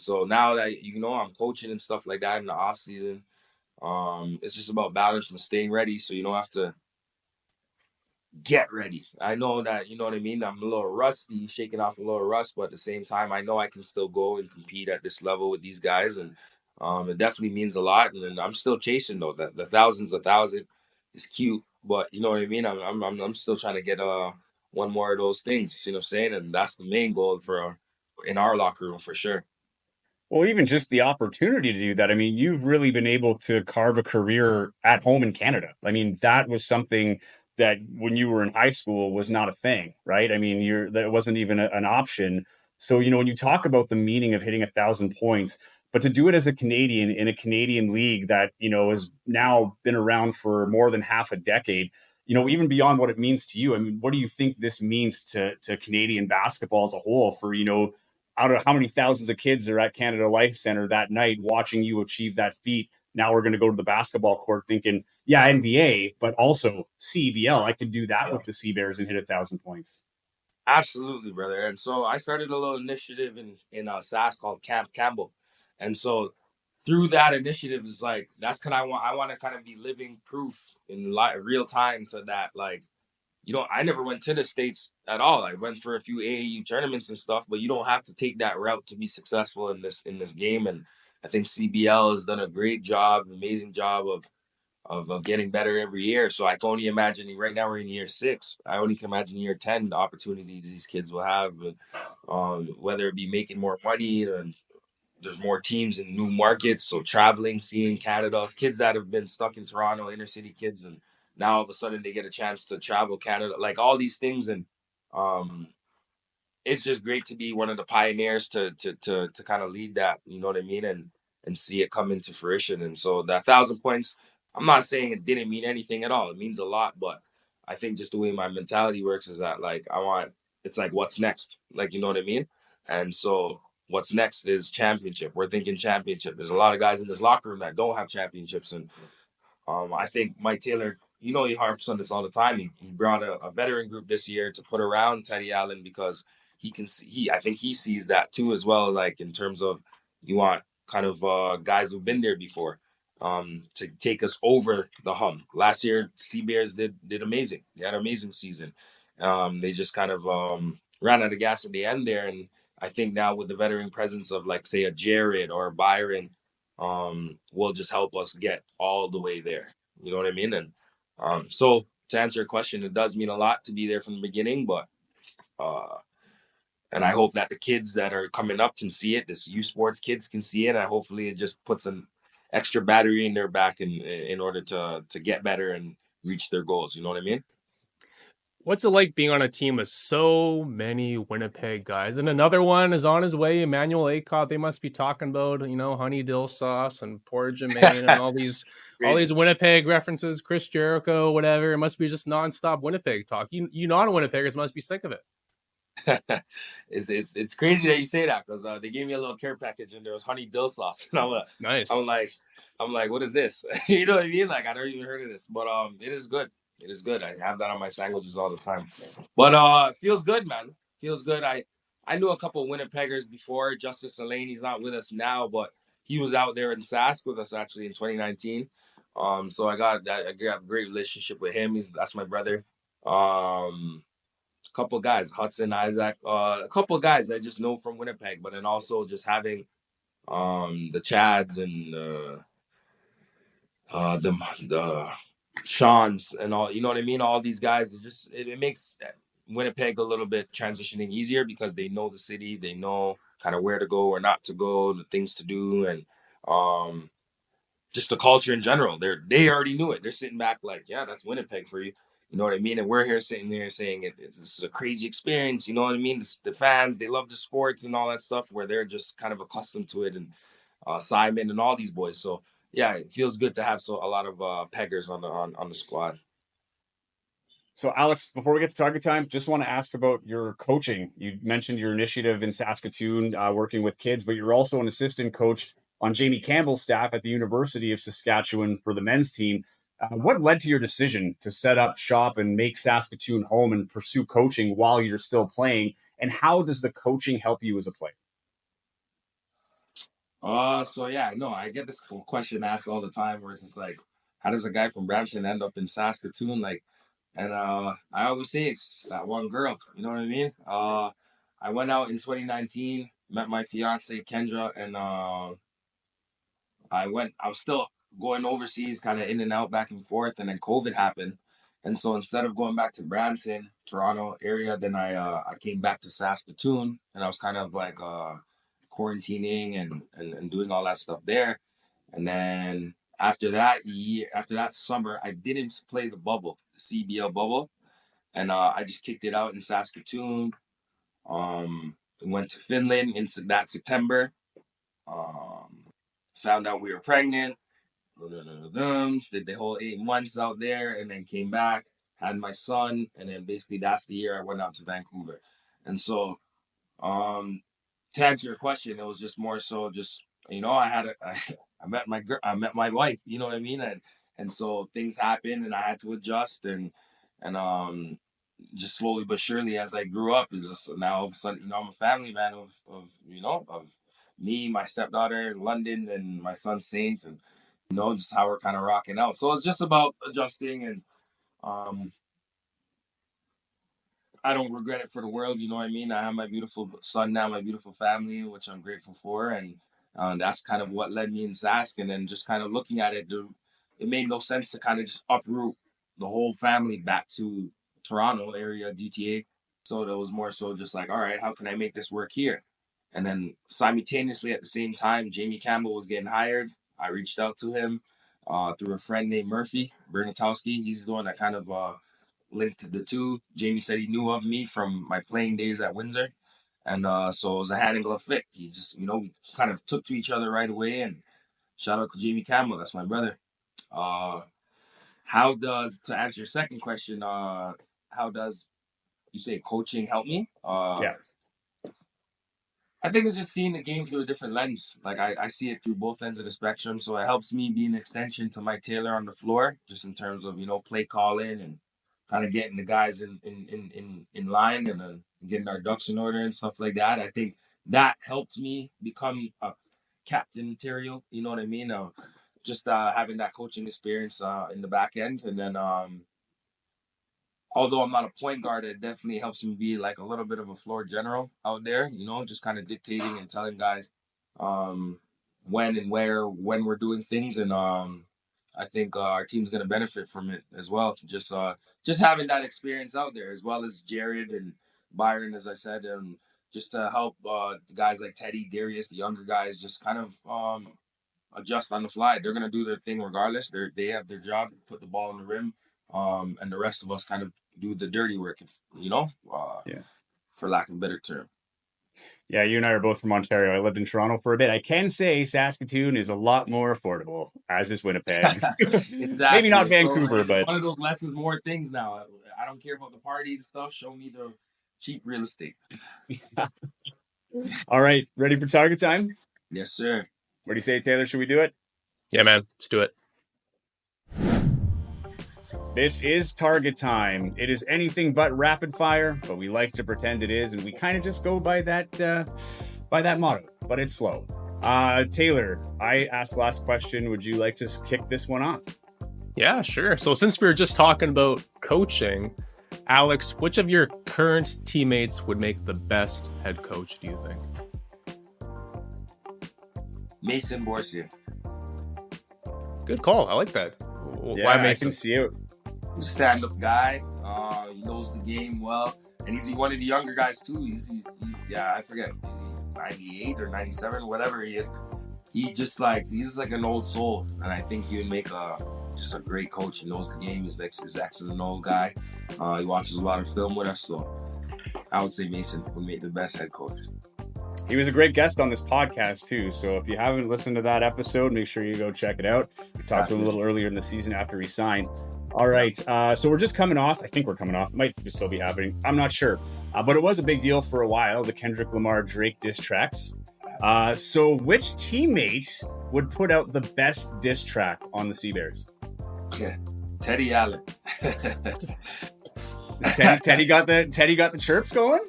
so now that I'm coaching and stuff like that in the off season, it's just about balance and staying ready, so you don't have to get ready. I know that, you know what I mean? I'm a little rusty, shaking off a little rust, but at the same time, I know I can still go and compete at this level with these guys. And it definitely means a lot. And I'm still chasing, though. The thousands, a thousand is cute, but you know what I mean? I'm still trying to get one more of those things. You see what I'm saying? And that's the main goal for in our locker room for sure. Well, even just the opportunity to do that. I mean, you've really been able to carve a career at home in Canada. I mean, that was something that when you were in high school was not a thing, right? I mean, that wasn't even an option. So, when you talk about the meaning of hitting 1,000 points, but to do it as a Canadian in a Canadian league that, has now been around for more than half a decade, even beyond what it means to you, I mean, what do you think this means to Canadian basketball as a whole for, out of how many thousands of kids are at Canada Life Center that night watching you achieve that feat? Now we're going to go to the basketball court thinking, yeah, NBA, but also CEBL. I could do that with the Sea Bears and hit 1,000 points. Absolutely, brother. And so I started a little initiative in SAS called Campbell, and so through that initiative is like that's kind of I want to kind of be living proof in real time to that. Like, I never went to the States at all. I went for a few AAU tournaments and stuff, but you don't have to take that route to be successful in this game. And I think CBL has done a great job, amazing job of getting better every year. So I can only imagine right now we're in year 6. I only can imagine year 10 the opportunities these kids will have, whether it be making more money and there's more teams in new markets. So traveling, seeing Canada, kids that have been stuck in Toronto, inner city kids, and now all of a sudden they get a chance to travel Canada, like all these things. And um, it's just great to be one of the pioneers to kind of lead that, you know what I mean, and see it come into fruition. And so that 1,000 points, I'm not saying it didn't mean anything at all. It means a lot, but I think just the way my mentality works is that like it's like what's next, like you know what I mean. And so what's next is championship. We're thinking championship. There's a lot of guys in this locker room that don't have championships, and I think Mike Taylor, he harps on this all the time. He brought a veteran group this year to put around Teddy Allen because he can see. I think he sees that too as well. Like in terms of you want kind of guys who've been there before to take us over the hump. Last year, Sea Bears did amazing. They had an amazing season. They just kind of ran out of gas at the end there, and I think now with the veteran presence of like say a Jared or a Byron will just help us get all the way there. You know what I mean? And so to answer your question, it does mean a lot to be there from the beginning, but and I hope that the kids that are coming up can see it. This youth sports kids can see it, and hopefully it just puts an extra battery in their back in order to get better and reach their goals. You know what I mean? What's it like being on a team with so many Winnipeg guys? And another one is on his way, Emmanuel Acott. They must be talking about, honey dill sauce and porridge and Maine and all these Winnipeg references, Chris Jericho, whatever. It must be just nonstop Winnipeg talk. You non-Winnipeggers must be sick of it. It's crazy that you say that because they gave me a little care package and there was honey dill sauce. And nice. I'm like, what is this? You know what I mean? Like I never even heard of this, but it is good. It is good. I have that on my sandwiches all the time. But it feels good, man. Feels good. I knew a couple of Winnipeggers before. Justice Elaine, he's not with us now, but he was out there in Sask with us actually in 2019. So I got a great relationship with him. That's my brother. A couple of guys, Hudson, Isaac, a couple of guys I just know from Winnipeg, but then also just having the Chads and the Sean's and all, you know what I mean? All these guys, it makes Winnipeg a little bit transitioning easier because they know the city, they know kind of where to go or not to go, the things to do, and just the culture in general. They already knew it. They're sitting back like, yeah, that's Winnipeg for you. You know what I mean? And we're here sitting there saying this is a crazy experience. You know what I mean? The fans, they love the sports and all that stuff where they're just kind of accustomed to it. And Simon and all these boys. So yeah, it feels good to have a lot of peggers on the squad. So, Alex, before we get to target time, just want to ask about your coaching. You mentioned your initiative in Saskatoon working with kids, but you're also an assistant coach on Jamie Campbell's staff at the University of Saskatchewan for the men's team. What led to your decision to set up shop and make Saskatoon home and pursue coaching while you're still playing? And how does the coaching help you as a player? So yeah, no, I get this question asked all the time where it's just like, how does a guy from Brampton end up in Saskatoon? Like, and I always say it's that one girl. You know what I mean? I went out in 2019, met my fiance Kendra, and I was still going overseas, kind of in and out, back and forth, and then COVID happened. And so instead of going back to Brampton, Toronto area, then I came back to Saskatoon, and I was kind of like quarantining and doing all that stuff there. And then after that summer, I didn't play the bubble, the CEBL bubble, and I just kicked it out in Saskatoon. We went to Finland in that September. Found out we were pregnant. Did the whole 8 months out there, and then came back, had my son, and then basically that's the year I went out to Vancouver. And so, to answer your question, it was just more so just, I met my wife, you know what I mean, and so things happened, and I had to adjust, and just slowly but surely as I grew up, is just now all of a sudden, I'm a family man of me, my stepdaughter, London, and my son Saints, and just how we're kind of rocking out. So it's just about adjusting, and I don't regret it for the world. You know what I mean? I have my beautiful son now, my beautiful family, which I'm grateful for, and that's kind of what led me in Sask. And then just kind of looking at it, it made no sense to kind of just uproot the whole family back to Toronto area, GTA. So it was more so just like, all right, how can I make this work here? And then simultaneously at the same time, Jamie Campbell was getting hired. I reached out to him through a friend named Murphy Bernatowski. He's the one that kind of linked the two. Jamie said he knew of me from my playing days at Windsor. And so it was a hand and glove fit. He just, we kind of took to each other right away. And shout out to Jamie Campbell. That's my brother. To answer your second question, how does, you say, coaching help me? Yeah. I think it's just seeing the game through a different lens. Like I see it through both ends of the spectrum. So it helps me be an extension to Mike Taylor on the floor, just in terms of, play calling and kind of getting the guys in line, and getting our ducks in order and stuff like that. I think that helped me become a captain material. You know what I mean? Just having that coaching experience in the back end. And then although I'm not a point guard, it definitely helps me be like a little bit of a floor general out there, just kind of dictating and telling guys when and where, when we're doing things. And I think our team's going to benefit from it as well. Just having that experience out there, as well as Jared and Byron, as I said, and just to help guys like Teddy, Darius, the younger guys, just kind of adjust on the fly. They're going to do their thing regardless. They have their job, put the ball in the rim, and the rest of us kind of do the dirty work, for lack of a better term. Yeah, you and I are both from Ontario. I lived in Toronto for a bit. I can say Saskatoon is a lot more affordable, as is Winnipeg. Exactly. Maybe not Vancouver, it's but one of those less is more things now. I don't care about the party and stuff. Show me the cheap real estate. All right, ready for target time? Yes, sir. What do you say, Taylor? Should we do it? Yeah, man. Let's do it. This is target time. It is anything but rapid fire, but we like to pretend it is, and we kind of just go by that motto. But it's slow. Taylor, I asked the last question. Would you like to kick this one off? Yeah, sure. So since we were just talking about coaching, Alex, which of your current teammates would make the best head coach, do you think? Mason Borsier. Good call. I like that. Yeah, why Mason? I can see it. He's a stand-up guy. He knows the game well, and he's one of the younger guys too. He's I forget. Is he 98 or 97, whatever he is? He's like an old soul, and I think he would make just a great coach. He knows the game. He's excellent old guy. He watches a lot of film with us, so I would say Mason would make the best head coach. He was a great guest on this podcast too. So if you haven't listened to that episode, make sure you go check it out. We talked to him a little earlier in the season after he signed. All right. So we're just coming off. I think we're coming off. It might still be happening. I'm not sure. But it was a big deal for a while, the Kendrick Lamar Drake diss tracks. So which teammate would put out the best diss track on the Seabears? Yeah, Teddy Allen. Teddy got the chirps going?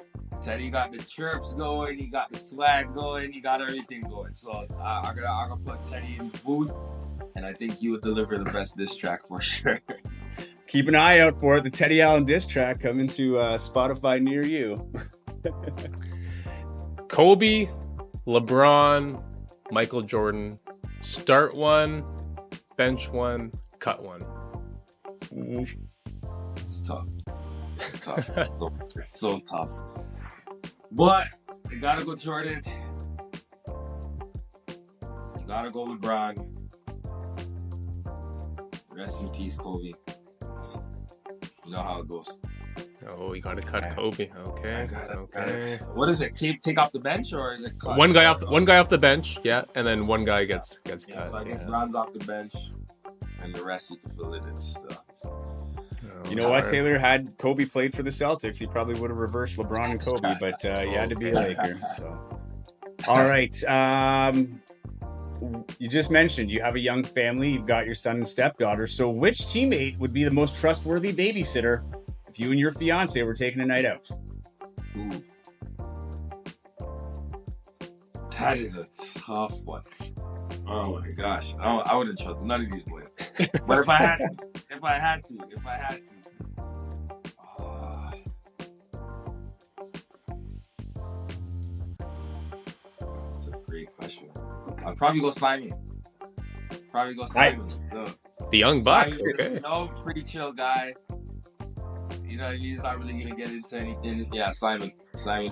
Teddy got the chirps going, he got the swag going, he got everything going. So I'm gonna put Teddy in the booth, and I think he would deliver the best diss track for sure. Keep an eye out for it. The Teddy Allen diss track coming to Spotify near you. Kobe, LeBron, Michael Jordan. Start one, bench one, cut one. It's tough. It's tough. It's so tough. But you gotta go Jordan. You gotta go LeBron. Rest in peace, Kobe. You know how it goes. Oh, you got to cut Kobe. Okay. Okay. What is it? Take off the bench, or is it cut? One guy off the bench, yeah, and then one guy gets cut. So I think Bron's off the bench, and the rest you can fill it in stuff. You know what, Taylor? Had Kobe played for the Celtics, he probably would have reversed LeBron and Kobe, but he had to be a Laker. So, all right. You just mentioned you have a young family. You've got your son and stepdaughter. So, which teammate would be the most trustworthy babysitter if you and your fiance were taking a night out? Ooh. That is a tough one. Oh my gosh, I wouldn't trust none of these boys. But if I had to, that's a great question. I'd probably go Simon. The young buck. Okay. Pretty chill guy. You know, he's not really gonna get into anything. Yeah, Simon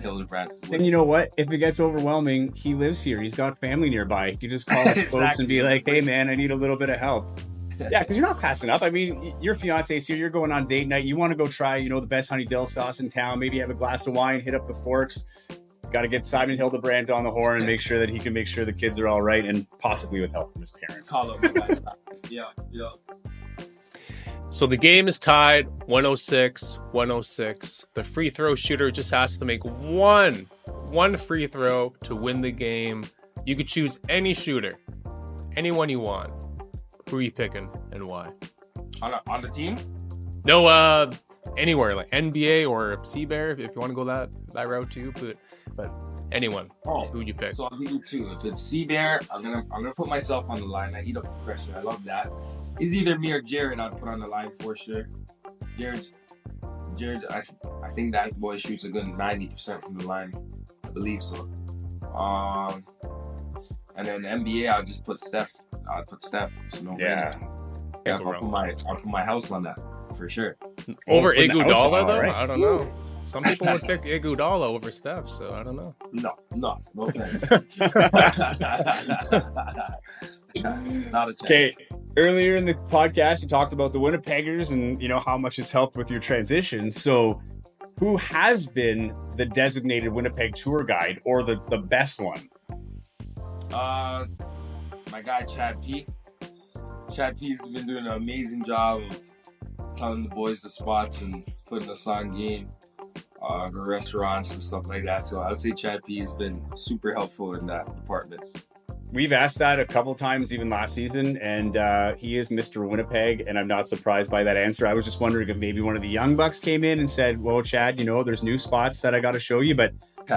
Hildebrand. And you know what? If it gets overwhelming, he lives here. He's got family nearby. You can just call his folks and be like, "Hey, man, I need a little bit of help." Yeah, because you're not passing up. I mean, your fiance's here. You're going on date night. You want to go try, the best honey dill sauce in town. Maybe have a glass of wine, hit up the forks. Got to get Simon Hildebrand on the horn and make sure that he can make sure the kids are all right, and possibly with help from his parents. Yeah. So the game is tied 106. The free throw shooter just has to make one free throw to win the game. You could choose any shooter, anyone you want. Who are you picking and why? On the team? No, anywhere, like NBA or CEBL, if you want to go that route too. But anyone. Who would you pick? So I'll give you two. If it's CEBL, I'm gonna put myself on the line. I eat up the pressure. I love that. It's either me or Jared I'd put on the line for sure. Jared, I think that boy shoots a good 90% from the line. I believe so. And then NBA, I'll just put Steph. I'll put Steph. Yeah. I'll put my house on that for sure. Over Iguodala though? Right. I don't know. Some people would pick Iguodala over Steph, so I don't know. No offense. Not a chance. Okay, earlier in the podcast, you talked about the Winnipeggers and how much it's helped with your transition. So, who has been the designated Winnipeg tour guide or the best one? My guy Chad P. Chad P's been doing an amazing job of telling the boys the spots and putting us on game. The restaurants and stuff like that. So I would say Chad P has been super helpful in that department. We've asked that a couple times even last season, and he is Mr. Winnipeg, and I'm not surprised by that answer. I was just wondering if maybe one of the young bucks came in and said, well, Chad, there's new spots that I got to show you, but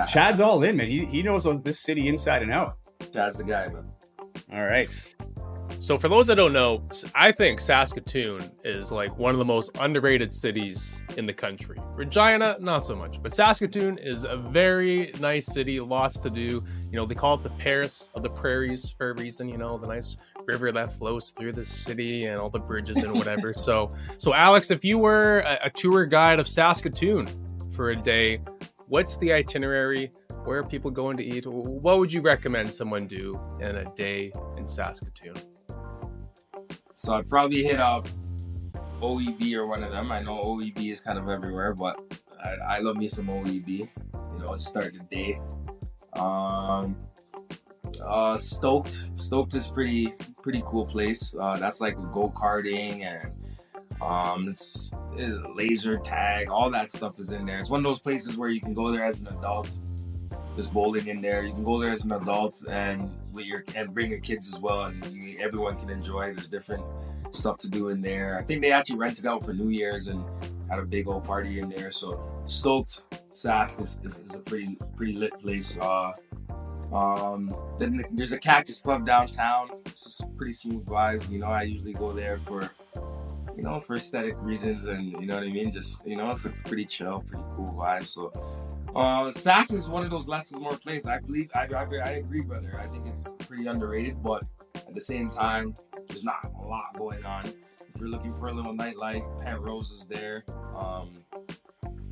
Chad's all in, man. He knows this city inside and out. Chad's the guy, man. All right. So for those that don't know, I think Saskatoon is like one of the most underrated cities in the country. Regina, not so much, but Saskatoon is a very nice city, lots to do. They call it the Paris of the Prairies for a reason, the nice river that flows through the city and all the bridges and whatever. So Alex, if you were a tour guide of Saskatoon for a day, what's the itinerary? Where are people going to eat? What would you recommend someone do in a day in Saskatoon? So I'd probably hit up OEB or one of them. I know OEB is kind of everywhere, but I love me some OEB. Start the day. Stoked is pretty cool place. That's like go-karting and it's laser tag. All that stuff is in there. It's one of those places where you can go there as an adult. There's bowling in there. You can go there as an adult and bring your kids as well, and everyone can enjoy. There's different stuff to do in there. I think they actually rented out for New Year's and had a big old party in there. So Stoked Sask is a pretty lit place. Then there's a Cactus Club downtown. It's just pretty smooth vibes. I usually go there for aesthetic reasons, and you know what I mean. Just it's a pretty chill, pretty cool vibe. So. Sask is one of those less is more places. I believe I agree, brother. I think it's pretty underrated, but at the same time, there's not a lot going on. If you're looking for a little nightlife, Penrose is there.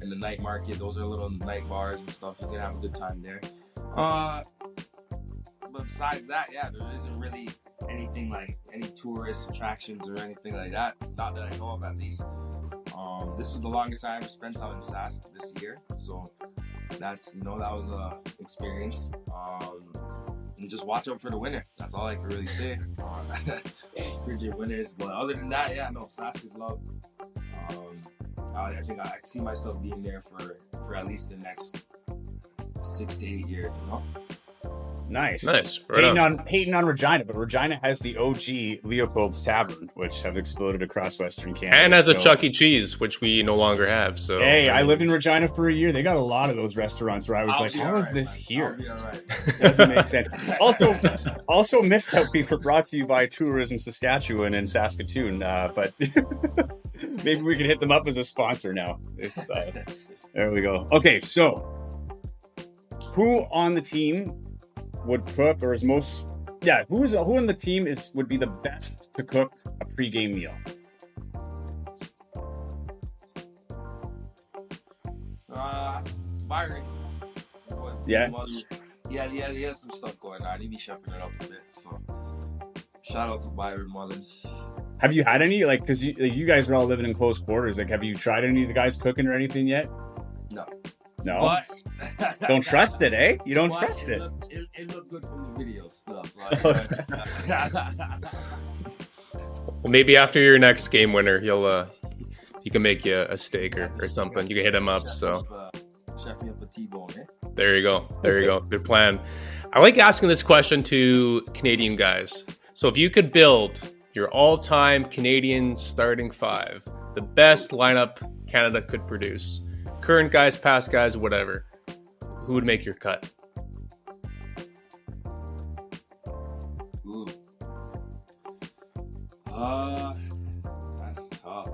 In the night market, those are little night bars and stuff. You can have a good time there. But besides that, yeah, there isn't really anything like any tourist attractions or anything like that. Not that I know of, at least. This was the longest I ever spent out in Sask this year. So that's, that was a experience. And just watch out for the winner. That's all I can really say. Frigid winners. But other than that, Sask is love. I think I see myself being there for at least the next 6 to 8 years, Nice. Right Hating on Regina, but Regina has the OG Leopold's Tavern, which have exploded across Western Canada. And has a Chuck E. Cheese, which we no longer have. So hey, I lived in Regina for a year. They got a lot of those restaurants where I was how is this here? Doesn't make sense. Also missed that we were brought to you by Tourism Saskatchewan and Saskatoon, but maybe we can hit them up as a sponsor now. There we go. Okay, so who on the team would cook, or is who on the team would be the best to cook a pregame meal? Byron. Yeah. He has some stuff going on. He be chefing it up a bit. So shout out to Byron Mullins. Have you had any, because you guys are all living in close quarters, have you tried any of the guys cooking or anything yet? No. But don't trust it, eh? You don't trust it. It looked good from the video stuff. So well, maybe after your next game winner, he can make you a steak or something. You can hit him up. Chef me up a T-bone, eh? There you go. Good plan. I like asking this question to Canadian guys. So if you could build your all-time Canadian starting five, the best lineup Canada could produce, current guys, past guys, whatever, who would make your cut? Ooh. That's tough.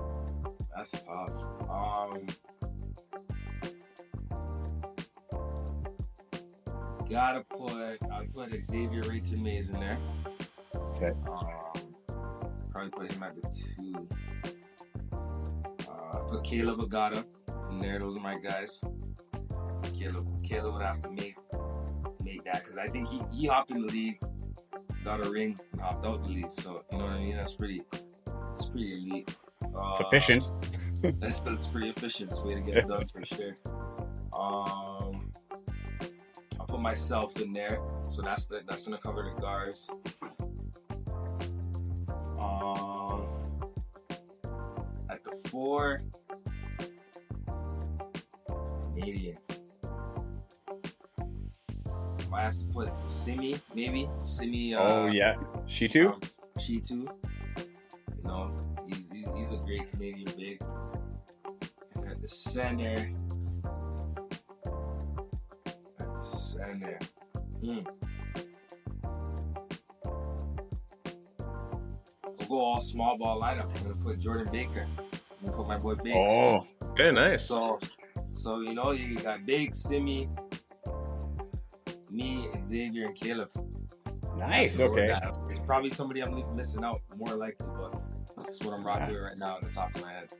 I'd put Xavier Rayton-Mays in there. Okay. Probably put him at the 2. Put Caleb Agata in there. Those are my guys. Caleb would have to make that, because I think he hopped in the league, got a ring, and hopped out the league. So you know what I mean. That's pretty elite. It's efficient. That's pretty efficient. It's a way to get it done for sure. I'll put myself in there. So that's gonna cover the guards. At the 4, Canadians. I have to put Simi, maybe. Simi. Yeah. She too? She too. He's a great Canadian big. And at the center. We'll go all small ball lineup. I'm gonna put Jordan Baker. I'm gonna put my boy Biggs. Oh, okay, nice. So you got Biggs, Simi, me, Xavier, and Caleb. Nice. Okay. It's probably somebody I'm missing out, more likely, but that's what I'm rocking with right now at the top of my head.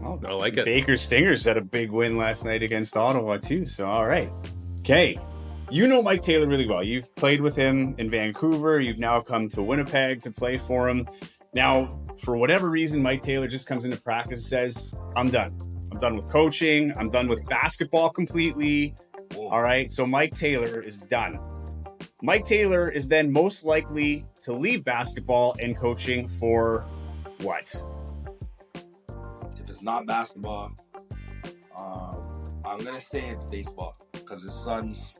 Oh, I like it. Baker Stingers had a big win last night against Ottawa too. So all right. Okay. You know Mike Taylor really well. You've played with him in Vancouver. You've now come to Winnipeg to play for him. Now, for whatever reason, Mike Taylor just comes into practice and says, I'm done. I'm done with coaching. I'm done with basketball completely. All right. So Mike Taylor is done. Mike Taylor is then most likely to leave basketball and coaching for what? If it's not basketball, I'm going to say it's baseball, because his sons,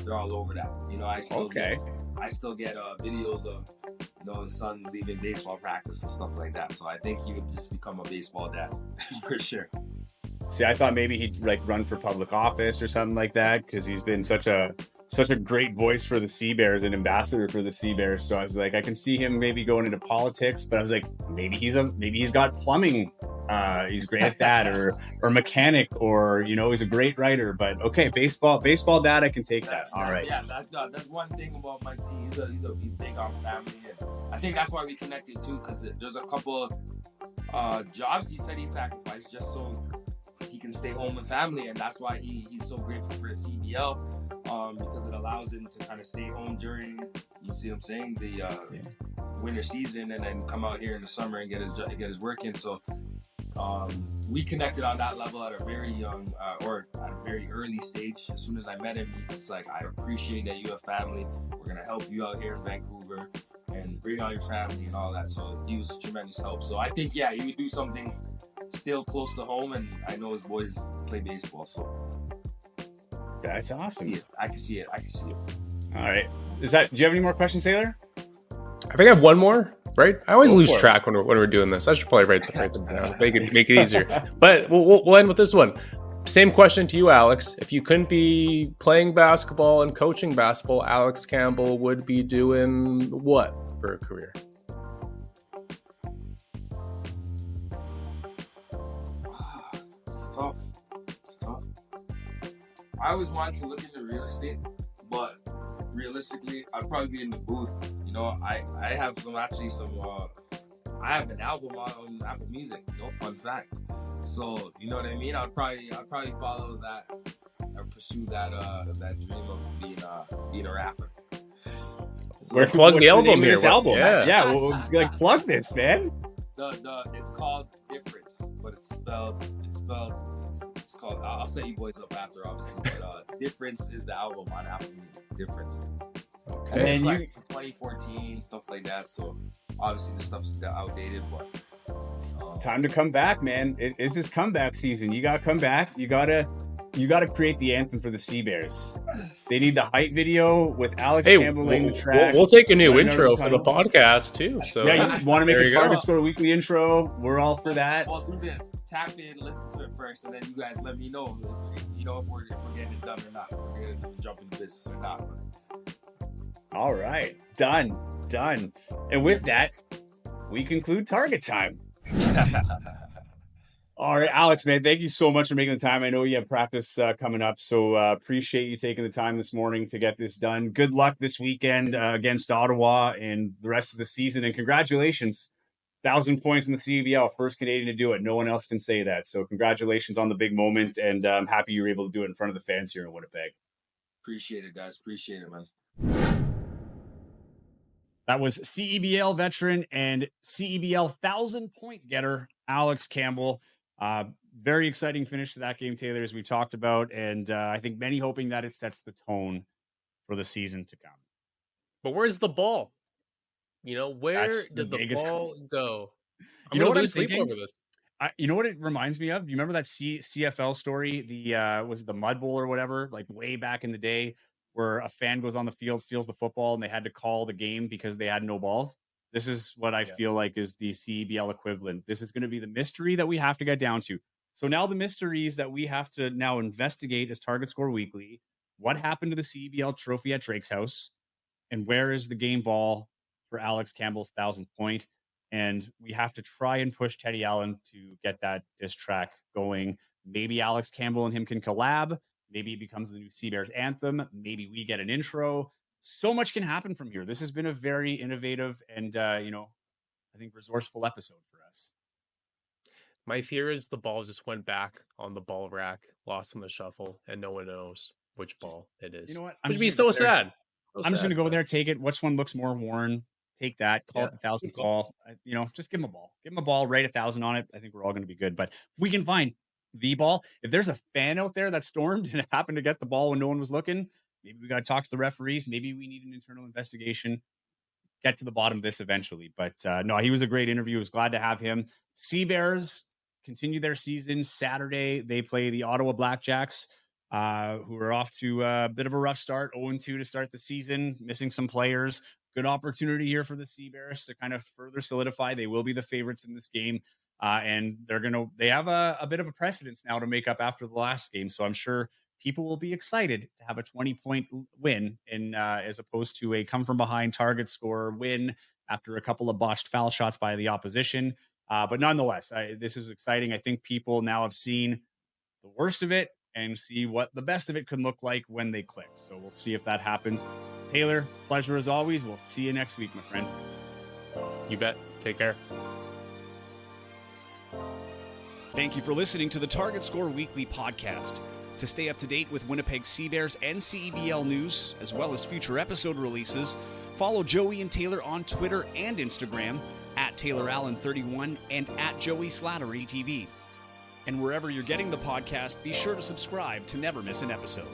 they're all over that. I still get videos of his sons leaving baseball practice and stuff like that. So I think he would just become a baseball dad for sure. See, I thought maybe he'd run for public office or something like that, because he's been such a great voice for the Sea Bears, an ambassador for the Sea Bears. So I was like, I can see him maybe going into politics, but I was like, maybe he's got plumbing. He's great at that, or mechanic, or he's a great writer. But okay, baseball dad, I can take that. All right. Yeah, that's one thing about Mike T. He's big on family, and I think that's why we connected too, because there's a couple jobs he said he sacrificed just so he can stay home with family, and that's why he's so grateful for the CEBL, because it allows him to kind of stay home during, you see what I'm saying, the winter season, and then come out here in the summer and get his work in. So we connected on that level at a very young or at a very early stage. As soon as I met him, he's just like, I appreciate that you have family. We're gonna help you out here in Vancouver and bring out your family and all that. So he was a tremendous help. So I think, yeah, he would do something still close to home, and I know his boys play baseball, so that's awesome. I can see it. All right. Do you have any more questions, Taylor? I think I have one more. Right, I always lose track when we're doing this. I should probably write them down, make it easier. But we'll end with this one. Same question to you, Alex. If you couldn't be playing basketball and coaching basketball, Alex Campbell would be doing what for a career? It's tough. I always wanted to look into real estate, but realistically, I'd probably be in the booth. You know, I have I have an album on Apple Music. You know, fun fact. So you know what I mean. I'd probably follow that or pursue that dream of being a rapper. So, we're plug the album here. This album, yeah. Well, plug this, man. It's called Difference, but it's spelled. It's called. I'll set you boys up after, obviously. But Difference is the album on Apple Music. Difference. Okay. And it's like 2014 stuff like that. So obviously the stuff's outdated, but time to come back, man. It's this comeback season. You got to come back. You got to create the anthem for the Sea-Bears. They need the hype video with Alex Campbell laying the track. We'll take a new intro for the podcast too. So yeah, you want to make a Target Score Weekly intro? We're all for that. Well, do this. Tap in, listen to it first, and then you guys let me know. If we're getting it done or not. If we're going to jump into business or not. All right, done. And with that, we conclude Target Time. All right, Alex, man, thank you so much for making the time. I know you have practice coming up, so appreciate you taking the time this morning to get this done. Good luck this weekend against Ottawa and the rest of the season, and congratulations. 1,000 points in the CEBL, first Canadian to do it. No one else can say that. So congratulations on the big moment, and I'm happy you were able to do it in front of the fans here in Winnipeg. Appreciate it, guys. Appreciate it, man. That was CEBL veteran and CEBL 1,000-point getter, Alex Campbell. Very exciting finish to that game, Taylor, as we talked about. And I think many hoping that it sets the tone for the season to come. But where's the ball? You know, where did the ball go? You know what I'm thinking? Over this. You know what it reminds me of? Do you remember that CFL story? Was it the Mud Bowl or whatever? Like way back in the day, where a fan goes on the field, steals the football, and they had to call the game because they had no balls. This is what I feel like is the CEBL equivalent. This is going to be the mystery that we have to get down to. So now the mysteries that we have to now investigate as Target Score Weekly. What happened to the CEBL trophy at Drake's house? And where is the game ball for Alex Campbell's 1,000th point? And we have to try and push Teddy Allen to get that diss track going. Maybe Alex Campbell and him can collab. Maybe it becomes the new Sea-Bears anthem. Maybe we get an intro. So much can happen from here. This has been a very innovative and, I think resourceful episode for us. My fear is the ball just went back on the ball rack, lost in the shuffle, and no one knows which ball it is. You know what? Which would be so sad. I'm just going to go there, take it. Which one looks more worn? Take that. Call it the 1,000th ball. Just give him a ball. Give him a ball. Write 1,000 on it. I think we're all going to be good. But if we can find the ball, if there's a fan out there that stormed and happened to get the ball when no one was looking, maybe we got to talk to the referees. Maybe we need an internal investigation. Get to the bottom of this eventually. But no, he was a great interview. I was glad to have him. Sea-Bears continue their season. Saturday, they play the Ottawa Blackjacks, who are off to a bit of a rough start, 0-2 to start the season, missing some players. Good opportunity here for the Sea-Bears to kind of further solidify. They will be the favorites in this game. And they have a bit of a precedence now to make up after the last game. So I'm sure people will be excited to have a 20-point win as opposed to a come from behind target score win after a couple of botched foul shots by the opposition. But nonetheless, this is exciting. I think people now have seen the worst of it and see what the best of it can look like when they click. So we'll see if that happens. Taylor, pleasure as always. We'll see you next week, my friend. You bet. Take care. Thank you for listening to the Target Score Weekly podcast. To stay up to date with Winnipeg Sea-Bears and CEBL news, as well as future episode releases, follow Joey and Taylor on Twitter and Instagram, at TaylorAllen31, and at Joey Slattery TV. And wherever you're getting the podcast, be sure to subscribe to never miss an episode.